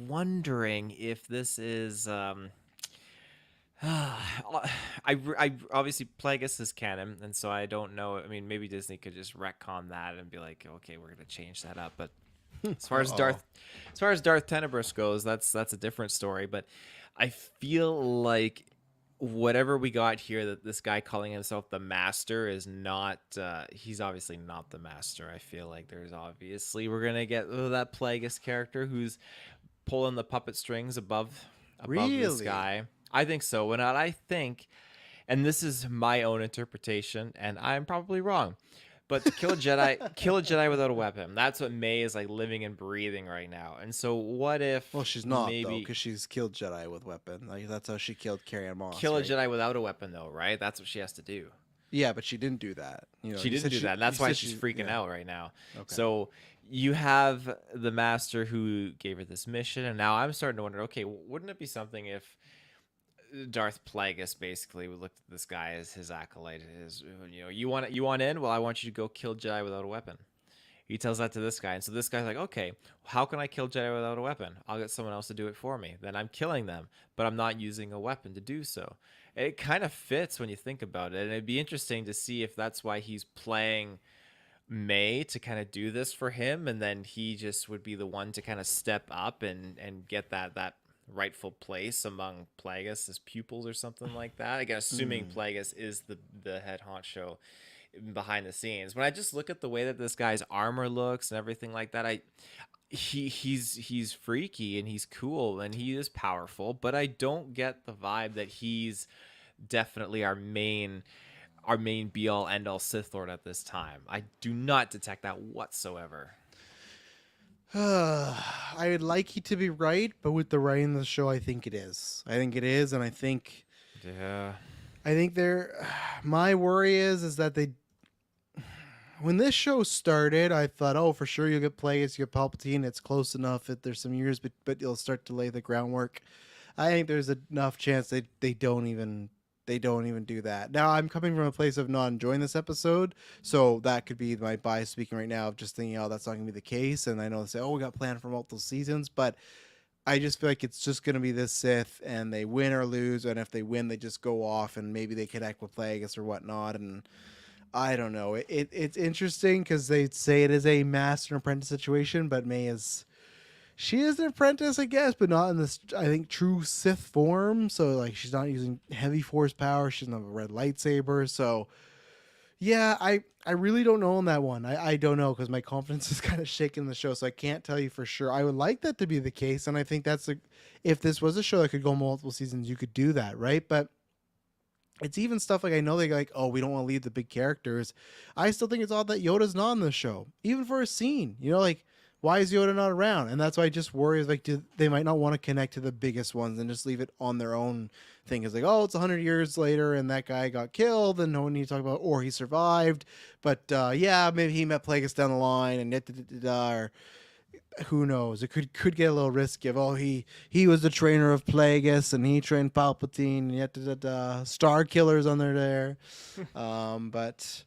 wondering if this is I obviously Plagueis is canon, and so I don't know. I mean, maybe Disney could just retcon that and be like, okay, we're gonna change that up. But as far as
Uh-oh.
Darth Tenebris goes, that's a different story. But I feel like whatever we got here, that this guy calling himself the Master is not. He's obviously not the Master. I feel like there's obviously we're gonna get that Plagueis character who's pulling the puppet strings above this
Really?
guy. I think so. And I think, and this is my own interpretation, and I'm probably wrong, but to kill a Jedi without a weapon. That's what May is like living and breathing right now. And so, what
Well,
if
she's not though,
maybe
because she's killed Jedi with weapon. Like that's how she killed Carrie Moss,
kill a
right?
Jedi without a weapon, though, right? That's what she has to do.
Yeah, but she didn't do that. You know,
She
you
didn't
said
do
she.
that. And
You
that's why
said
she's
she.
freaking
Yeah.
out right now.
Okay.
So you have the Master who gave her this mission, and now I'm starting to wonder. Okay, wouldn't it be something if Darth Plagueis basically looked at this guy as his acolyte, his you want in? Well, I want you to go kill Jedi without a weapon. He tells that to this guy, and so this guy's like, okay, how can I kill Jedi without a weapon? I'll get someone else to do it for me. Then I'm killing them, but I'm not using a weapon to do so. It kind of fits when you think about it, and it'd be interesting to see if that's why he's playing May to kind of do this for him, and then he just would be the one to kind of step up and get that rightful place among Plagueis' pupils or something like that. Again, assuming
Mm.
Plagueis is the head honcho behind the scenes. When I just look at the way that this guy's armor looks and everything like that, he's freaky and he's cool and he is powerful, but I don't get the vibe that he's definitely our main be all end all Sith Lord at this time. I do not detect that whatsoever.
I would like you to be right, but with the writing of the show, I think it is. I think it is, and I think
Yeah.
there. My worry is that they when this show started, I thought, oh, for sure you'll get Plagueis, you get Palpatine. It's close enough. There's some years, but you'll start to lay the groundwork. I think there's enough chance they don't even do that. Now I'm coming from a place of not enjoying this episode, so that could be my bias speaking right now of just thinking, oh, that's not gonna be the case. And I know they say, oh, we got planned for multiple seasons, but I just feel like it's just gonna be this Sith, and they win or lose, and if they win, they just go off and maybe they connect with Plagueis or whatnot, and I don't know. It's interesting because they say it is a master and apprentice situation, but May is she is an apprentice, I guess, but not in this I think true Sith form. So like she's not using heavy force power. She doesn't have a red lightsaber. So yeah, I really don't know on that one. I don't know because my confidence is kind of shaking the show, so I can't tell you for sure. I would like that to be the case, and I think that's a if this was a show that could go multiple seasons, you could do that, right? But it's even stuff like I know they like, oh, we don't want to leave the big characters. I still think it's odd that Yoda's not in the show, even for a scene. You know, like why is Yoda not around? And that's why I just worry is like they might not want to connect to the biggest ones and just leave it on their own thing. It's like, oh, it's 100 years later and that guy got killed and no one needs to talk about, or he survived. But yeah, maybe he met Plagueis down the line and or who knows? It could get a little risky. Of oh, he was the trainer of Plagueis and he trained Palpatine. Yet Star Killers on there. But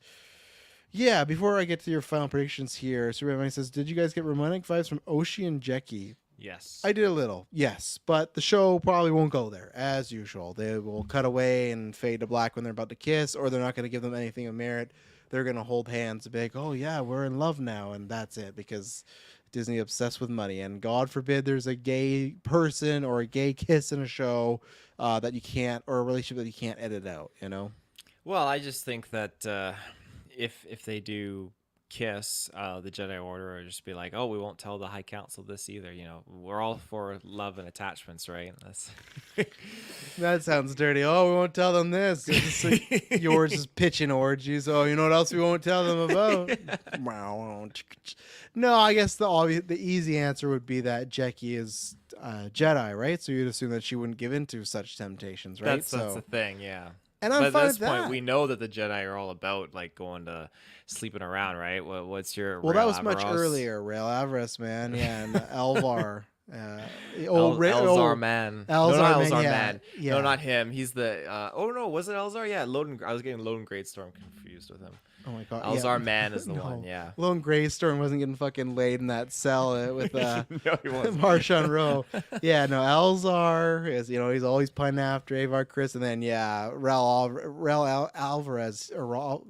yeah, before I get to your final predictions here, Superman says, "Did you guys get romantic vibes from Oshi and Jeki?"
Yes.
I did a little, yes, but the show probably won't go there as usual. They will cut away and fade to black when they're about to kiss, or they're not going to give them anything of merit. They're going to hold hands and be like, "Oh yeah, we're in love now," and that's it because Disney obsessed with money. And God forbid there's a gay person or a gay kiss in a show that you can't, or a relationship that you can't edit out. You know?
Well, I just think that if they do kiss, the Jedi Order would just be like, "Oh, we won't tell the High Council this either." You know, we're all for love and attachments, right? That's
That sounds dirty. Oh, we won't tell them this. It's like yours is pitching orgies. Oh, you know what else we won't tell them about? No, I guess the easy answer would be that Jackie is Jedi, right? So you'd assume that she wouldn't give in to such temptations, right?
that's the thing, yeah.
And I'm
But at
fine
this
with
point,
that.
we know that the Jedi are all about like going to sleeping around, right? What's your
Well, that
Rail
was much
Averross?
earlier. Rail Avarice, man. Yeah, and Elvar. Uh,
Elzar man. No,
Elzar,
not
man.
Elzar
Yeah,
man. No,
yeah.
not him. He's the. Oh no, was it Elzar? Yeah, Loden. I was getting Loden Greatstorm confused with him.
Oh my god. Yeah.
Elzar man is the one.
No.
Yeah.
Lone Greystorm wasn't getting fucking laid in that cell with
No, he wasn't.
Marshawn Rowe. Yeah, no, Elzar is, he's always punting after Avar Chris, and then yeah, Alvarez or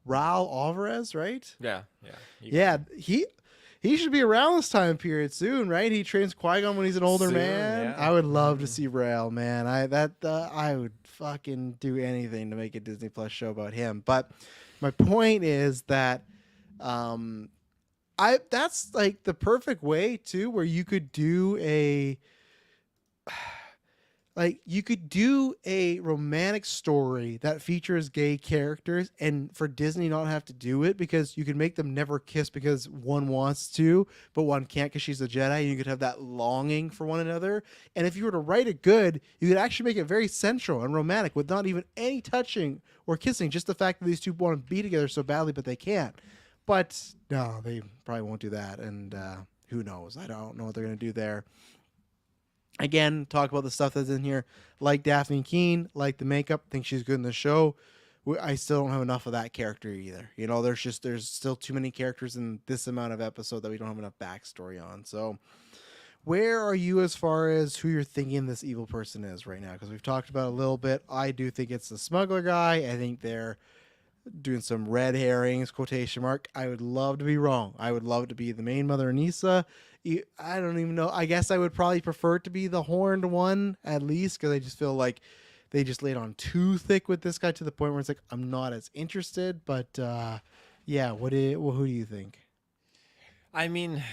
Raul Alvarez, right?
Yeah, yeah.
Yeah, he should be around this time period soon, right? He trains Qui-Gon when he's an older
Soon,
man.
yeah.
I would love to see Rail, man. I would fucking do anything to make a Disney Plus show about him. But my point is that that's like the perfect way too, where you could do a romantic story that features gay characters, and for Disney not have to do it, because you could make them never kiss because one wants to but one can't because she's a Jedi, and you could have that longing for one another. And if you were to write it good, you could actually make it very sensual and romantic with not even any touching or kissing, just the fact that these two want to be together so badly but they can't. But no, they probably won't do that, and who knows? I don't know what they're going to do there. Again, talk about the stuff that's in here. Like Daphne Keene, like the makeup, think she's good in the show. I still don't have enough of that character either. There's still too many characters in this amount of episode that we don't have enough backstory on. So, where are you as far as who you're thinking this evil person is right now? Because we've talked about it a little bit. I do think it's the smuggler guy. I think they're doing some red herrings, quotation mark. I would love to be wrong. I would love to be the main mother, Anissa. I don't even know. I guess I would probably prefer it to be the horned one, at least, because I just feel like they just laid on too thick with this guy to the point where it's like I'm not as interested. But yeah, who do you think?
I mean,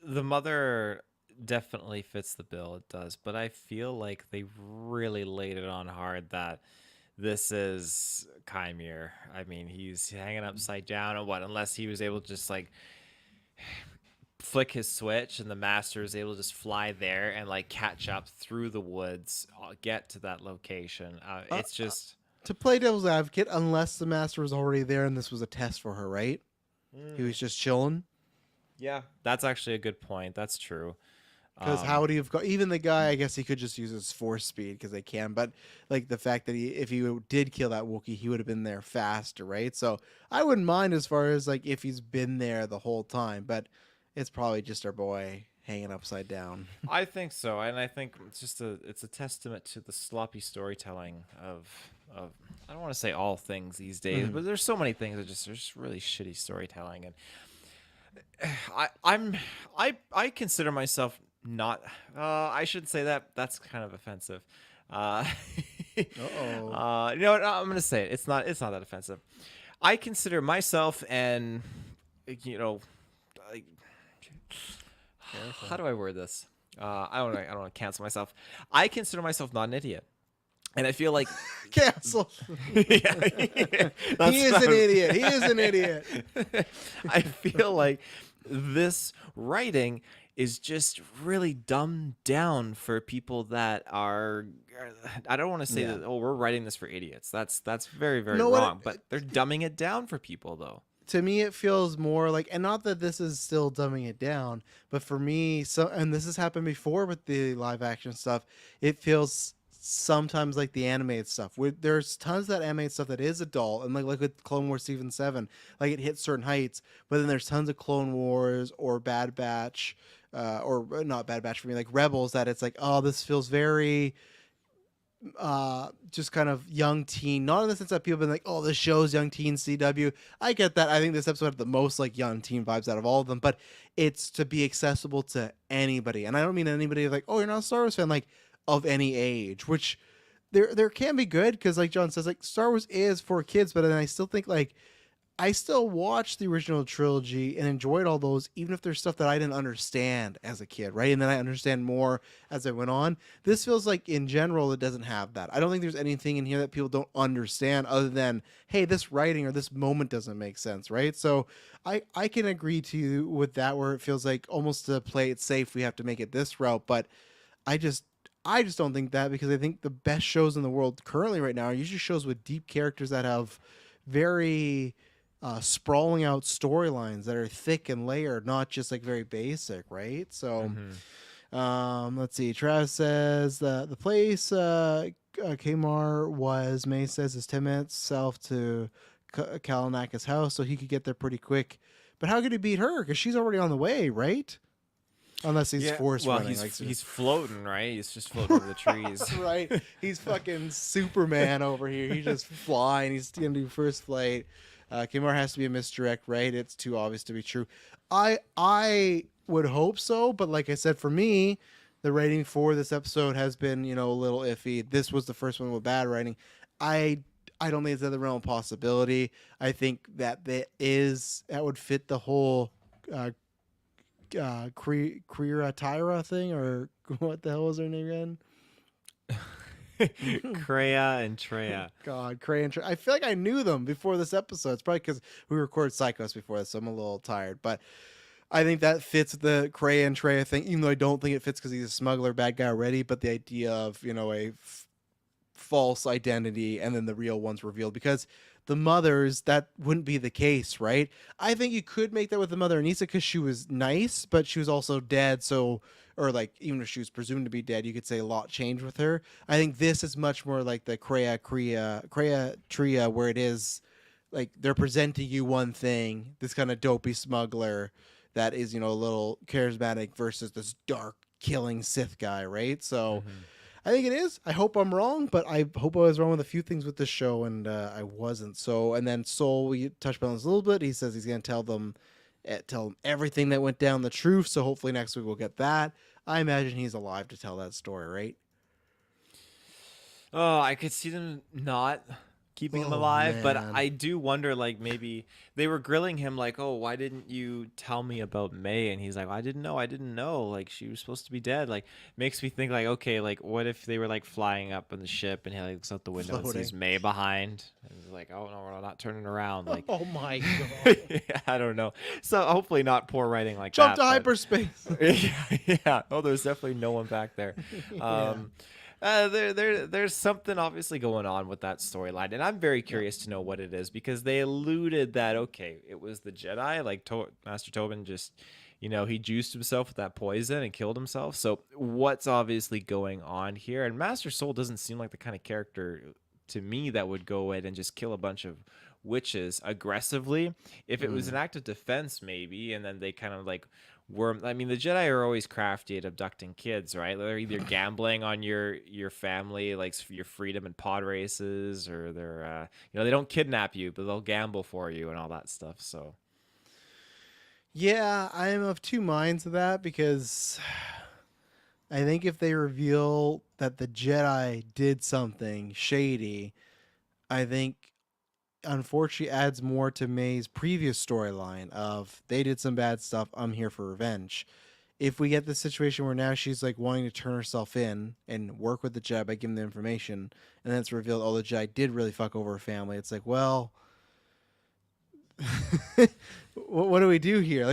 the mother definitely fits the bill. It does, but I feel like they really laid it on hard that this is Chimere. I mean, he's hanging upside down, and unless he was able to just like flick his switch and the master is able to just fly there and like catch up through the woods, get to that location. It's just
to play devil's advocate, unless the master was already there and this was a test for her, right? He was just chilling.
Yeah, that's actually a good point. That's true.
Because how would he have got? Even the guy, I guess he could just use his force speed because they can. But like the fact that if he did kill that Wookiee, he would have been there faster, right? So I wouldn't mind as far as like if he's been there the whole time. But it's probably just our boy hanging upside down.
I think so, and I think it's a testament to the sloppy storytelling of I don't want to say all things these days, but there's so many things that there's just really shitty storytelling, and I consider myself not. I shouldn't say that. That's kind of offensive.
Uh-oh.
You know what? I'm gonna say it. It's not that offensive. I consider myself and like, how do I word this? I don't want to cancel myself. I consider myself not an idiot, and I feel like
Cancel.
yeah,
He is an idiot. He is an idiot.
I feel like this writing is just really dumbed down for people that are. I don't want to say that. Oh, we're writing this for idiots. That's very very wrong. But they're dumbing it down for people though.
To me, it feels more like, and not that this is still dumbing it down, but for me, and this has happened before with the live action stuff, it feels sometimes like the animated stuff. There's tons of that animated stuff that is adult, and like with Clone Wars Season 7, like it hits certain heights, but then there's tons of Clone Wars or Bad Batch, or not Bad Batch for me, like Rebels, that it's like, oh, this feels very just kind of young teen, not in the sense that people have been like, oh, this show's young teen CW. I get that. I think this episode had the most like young teen vibes out of all of them, but it's to be accessible to anybody. And I don't mean anybody like, oh, you're not a Star Wars fan, like of any age, which there can be good, because like John says, like Star Wars is for kids, but then I still think like I still watched the original trilogy and enjoyed all those, even if there's stuff that I didn't understand as a kid, right? And then I understand more as I went on. This feels like, in general, it doesn't have that. I don't think there's anything in here that people don't understand other than, hey, this writing or this moment doesn't make sense, right? So I can agree to you with that, where it feels like almost to play it safe, we have to make it this route. But I just. I just don't think that, because I think the best shows in the world currently right now are usually shows with deep characters that have very sprawling out storylines that are thick and layered, not just like very basic, right? So,
Mm-hmm.
let's see. Travis says the place Kmar was, May says, is 10 minutes south to Kalanaka's house, so he could get there pretty quick. But how could he beat her? Because she's already on the way, right? Unless he's
Yeah.
force
Well,
running, like
he's floating, right? He's just floating over the trees.
right. He's fucking Superman over here. He's just flying. He's gonna do first flight. Kimura has to be a misdirect, right? It's too obvious to be true. I would hope so, but like I said, for me, the rating for this episode has been, a little iffy. This was the first one with bad writing. I I don't think it's another realm of possibility. I think that that would fit the whole Krira Tyra thing, or what the hell was her name again?
Kreia and Treya.
God, Cray and Trey. I feel like I knew them before this episode. It's probably because we recorded Psychos before this, so I'm a little tired. But I think that fits the Cray and Trey thing, even though I don't think it fits because he's a smuggler, bad guy already. But the idea of, a false identity and then the real one's revealed, because the mothers, that wouldn't be the case, right? I think you could make that with the mother Anissa because she was nice, but she was also dead. So, or like, even if she was presumed to be dead, you could say a lot changed with her. I think this is much more like the Kreia Tria, where it is like they're presenting you one thing, this kind of dopey smuggler that is, a little charismatic versus this dark killing Sith guy, right? So
Hmm.
I think it is. I hope I'm wrong, but I hope I was wrong with a few things with this show, and I wasn't. So, and then Soul, we touched on this a little bit. He says he's going to tell them everything that went down, the truth. So hopefully next week we'll get that. I imagine he's alive to tell that story, right?
Oh, I could see them not keeping him
Oh
alive, but
man.
I do wonder, like, maybe they were grilling him, like, "Oh, why didn't you tell me about May?" And he's like, "I didn't know. I didn't know. Like, she was supposed to be dead." Like, makes me think, like, okay, like, what if they were like flying up in the ship and he like looks out the window and
Floating.
sees May behind, and he's like, "Oh no, we're not turning around." Like,
Oh my god.
I don't know. So hopefully not poor writing like
Jump
that,
to
but
hyperspace.
yeah. Oh, there's definitely no one back there.
Yeah.
Um, there's something obviously going on with that storyline, and I'm very
Yeah.
curious to know what it is, because they alluded that, okay, it was the Jedi, like Master Tobin just, he juiced himself with that poison and killed himself. So what's obviously going on here? And Master Soul doesn't seem like the kind of character to me that would go in and just kill a bunch of witches aggressively. If it was
Mm.
an act of defense, maybe, and then they kind of like I mean, the Jedi are always crafty at abducting kids, right? They're either gambling on your family, like your freedom in pod races, or they're they don't kidnap you, but they'll gamble for you and all that stuff. So
Yeah, I am of two minds of that, because I think if they reveal that the Jedi did something shady, I think unfortunately adds more to May's previous storyline of they did some bad stuff, I'm here for revenge. If we get the situation where now she's like wanting to turn herself in and work with the Jedi by giving the information, and then it's revealed, oh, the Jedi did really fuck over her family, it's like, well, what do we do here?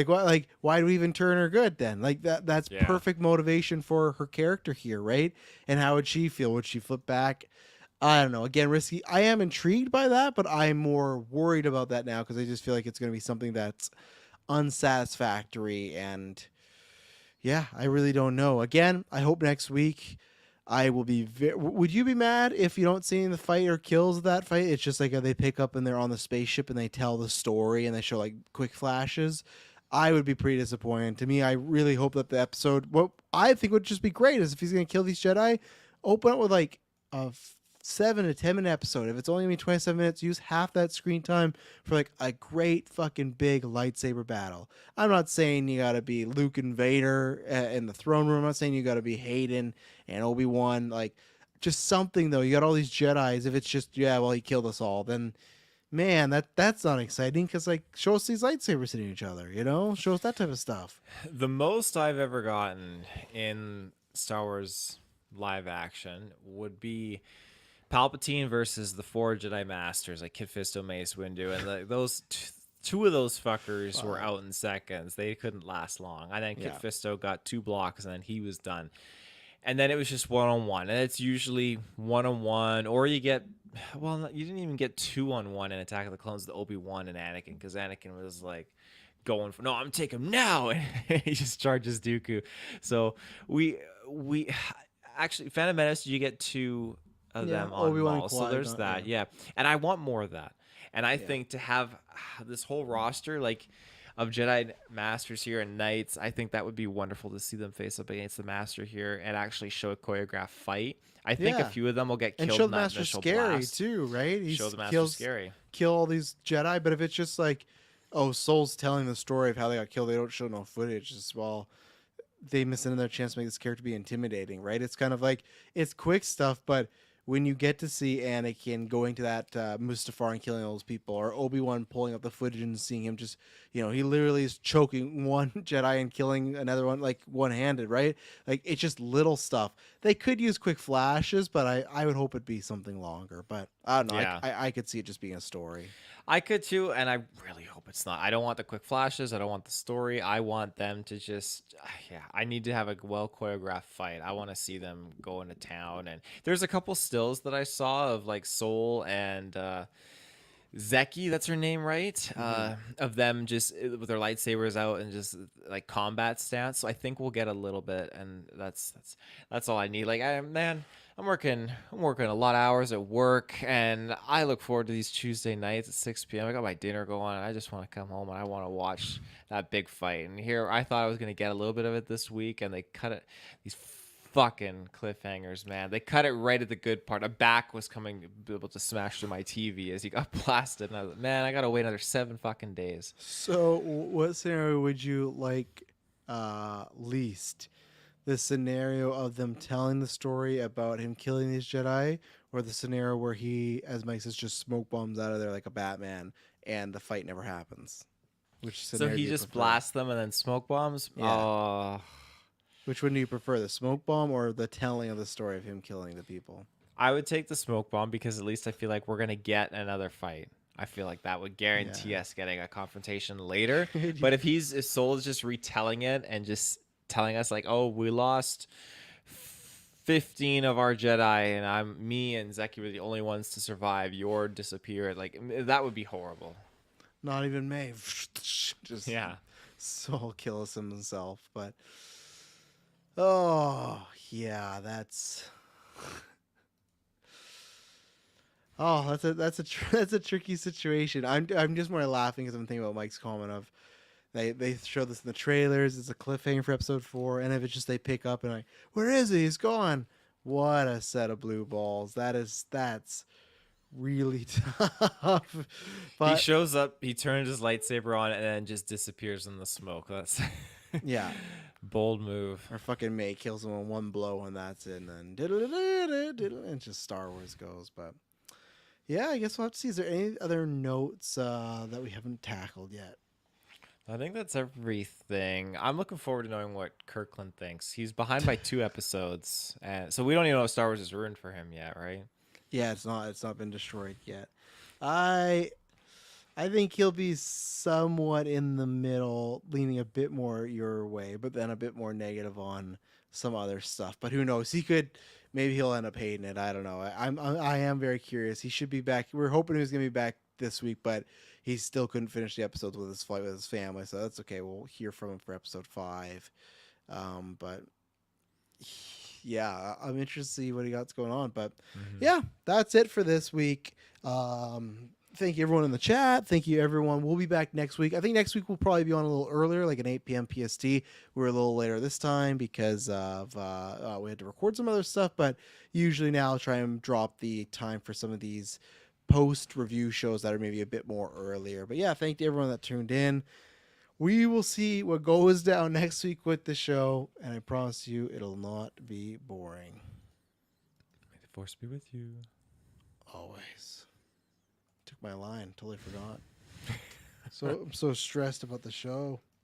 Why do we even turn her good then? Like that's
yeah.
perfect motivation for her character here, right? And how would she feel? Would she flip back? I don't know. Again, risky. I am intrigued by that, but I'm more worried about that now because I just feel like it's going to be something that's unsatisfactory. And yeah, I really don't know. Again, I hope next week I will be. Would you be mad if you don't see any of the fight or kills of that fight? It's just like they pick up and they're on the spaceship and they tell the story and they show like quick flashes. I would be pretty disappointed. To me, I really hope that the episode. What I think would just be great is if he's going to kill these Jedi, open up with like a 7 to 10 minute episode. If it's only gonna be 27 minutes, use half that screen time for like a great fucking big lightsaber battle. I'm not saying you gotta be Luke and Vader in the throne room. I'm not saying you gotta be Hayden and Obi-Wan. Like, just something though. You got all these Jedi's. If it's just, yeah, well, he killed us all, then Man, that's not exciting because like show us these lightsabers hitting each other, show us that type of stuff.
The most I've ever gotten in Star Wars live action would be Palpatine versus the four Jedi Masters, like Kit Fisto, Mace Windu, and two of those fuckers were
Wow.
out in seconds. They couldn't last long. And then Kit
Yeah.
Fisto got two blocks, and then he was done. And then it was just one on one, and it's usually one on one, or you get, well, you didn't even get two on one in Attack of the Clones, the Obi-Wan and Anakin, because Anakin was like going for, no, I'm taking him now, and he just charges Dooku. So we actually, Phantom Menace, you get two of
Yeah.
them on
Obi-Wan and
Maul, so there's
Qui-Gon. Yeah.
that, yeah. And I want more of that, and I
Yeah.
think to have this whole roster, like, of Jedi Masters here and Knights, I think that would be wonderful to see them face up against the Master here and actually show a choreographed fight. I think a
Yeah.
few of them will get
And
killed
show
in
the
that
Master
initial
scary
blast.
too, right?
Show
He's
the Master
kills
scary.
kill all these Jedi, but if it's just like, oh, Soul's telling the story of how they got killed, they don't show no footage. As well, they miss another chance to make this character be intimidating, right? It's kind of like it's quick stuff, but when you get to see Anakin going to that Mustafar and killing all those people, or Obi-Wan pulling up the footage and seeing him just, he literally is choking one Jedi and killing another one like one-handed, right? Like it's just little stuff. They could use quick flashes, but I would hope it'd be something longer. But I don't know.
Yeah.
I could see it just being a story.
I could too, and I really hope it's not. I don't want the quick flashes. I don't want the story. I want them to just, yeah, I need to have a well choreographed fight. I want to see them go into town. And there's a couple stills that I saw of like Soul and Zeki, that's her name, right?
Mm-hmm.
Of them just with their lightsabers out and just like combat stance. So I think we'll get a little bit, and that's all I need. Like, I'm working a lot of hours at work, and I look forward to these Tuesday nights at 6 p.m. I got my dinner going, and I just want to come home and I want to watch that big fight. And here, I thought I was gonna get a little bit of it this week, and they cut it. These fucking cliffhangers, man. They cut it right at the good part. A back was coming, be able to smash through my TV as he got blasted, and I was like, man, I gotta wait another 7 fucking days.
So, what scenario would you like least? The scenario of them telling the story about him killing these Jedi, or the scenario where he, as Mike says, just smoke bombs out of there like a Batman and the fight never happens? Which
So
scenario do
he
you
just
prefer?
blasts them and then smoke bombs.
Yeah.
Oh,
Which one do you prefer, the smoke bomb or the telling of the story of him killing the people?
I would take the smoke bomb because at least I feel like we're gonna get another fight. I feel like that would guarantee
Yeah.
us getting a confrontation later. But if Soul is just retelling it and just telling us like, oh, we lost 15 of our Jedi, and me and Zeki were the only ones to survive. You're disappeared. Like, that would be horrible.
Not even May. Just
Yeah.
Soul kills himself. But oh yeah, that's that's a tricky situation. I'm just more laughing because I'm thinking about Mike's comment of they show this in the trailers. It's a cliffhanger for episode 4, and if it's just they pick up and like, where is he? He's gone. What a set of blue balls. That's really tough.
He
But
shows up, he turns his lightsaber on, and then just disappears in the smoke. That's
yeah,
bold move.
or fucking May kills him in one blow, and that's it. And then and just Star Wars goes. But yeah, I guess we'll have to see. Is there any other notes that we haven't tackled yet?
I think that's everything. I'm looking forward to knowing what Kirkland thinks. He's behind by 2 episodes, and so we don't even know if Star Wars is ruined for him yet, right?
Yeah, it's not. It's not been destroyed yet. I I think he'll be somewhat in the middle, leaning a bit more your way, but then a bit more negative on some other stuff. But who knows? Maybe he'll end up hating it. I don't know. I am very curious. He should be back. We are hoping he was gonna be back this week, but he still couldn't finish the episodes with his flight with his family, so that's okay. We'll hear from him for episode 5. But yeah, I'm interested to see what he got's going on. But yeah, that's it for this week. Thank you everyone in the chat. Thank you everyone. We'll be back next week. I think next week we'll probably be on a little earlier, like an 8 p.m. PST. We're a little later this time because of we had to record some other stuff. But usually now I'll try and drop the time for some of these post review shows that are maybe a bit more earlier. But yeah, thank you everyone that tuned in. We will see what goes down next week with the show, and I promise you it'll not be boring.
May the force be with you.
Always. To my line. Totally forgot. So I'm so stressed about the show.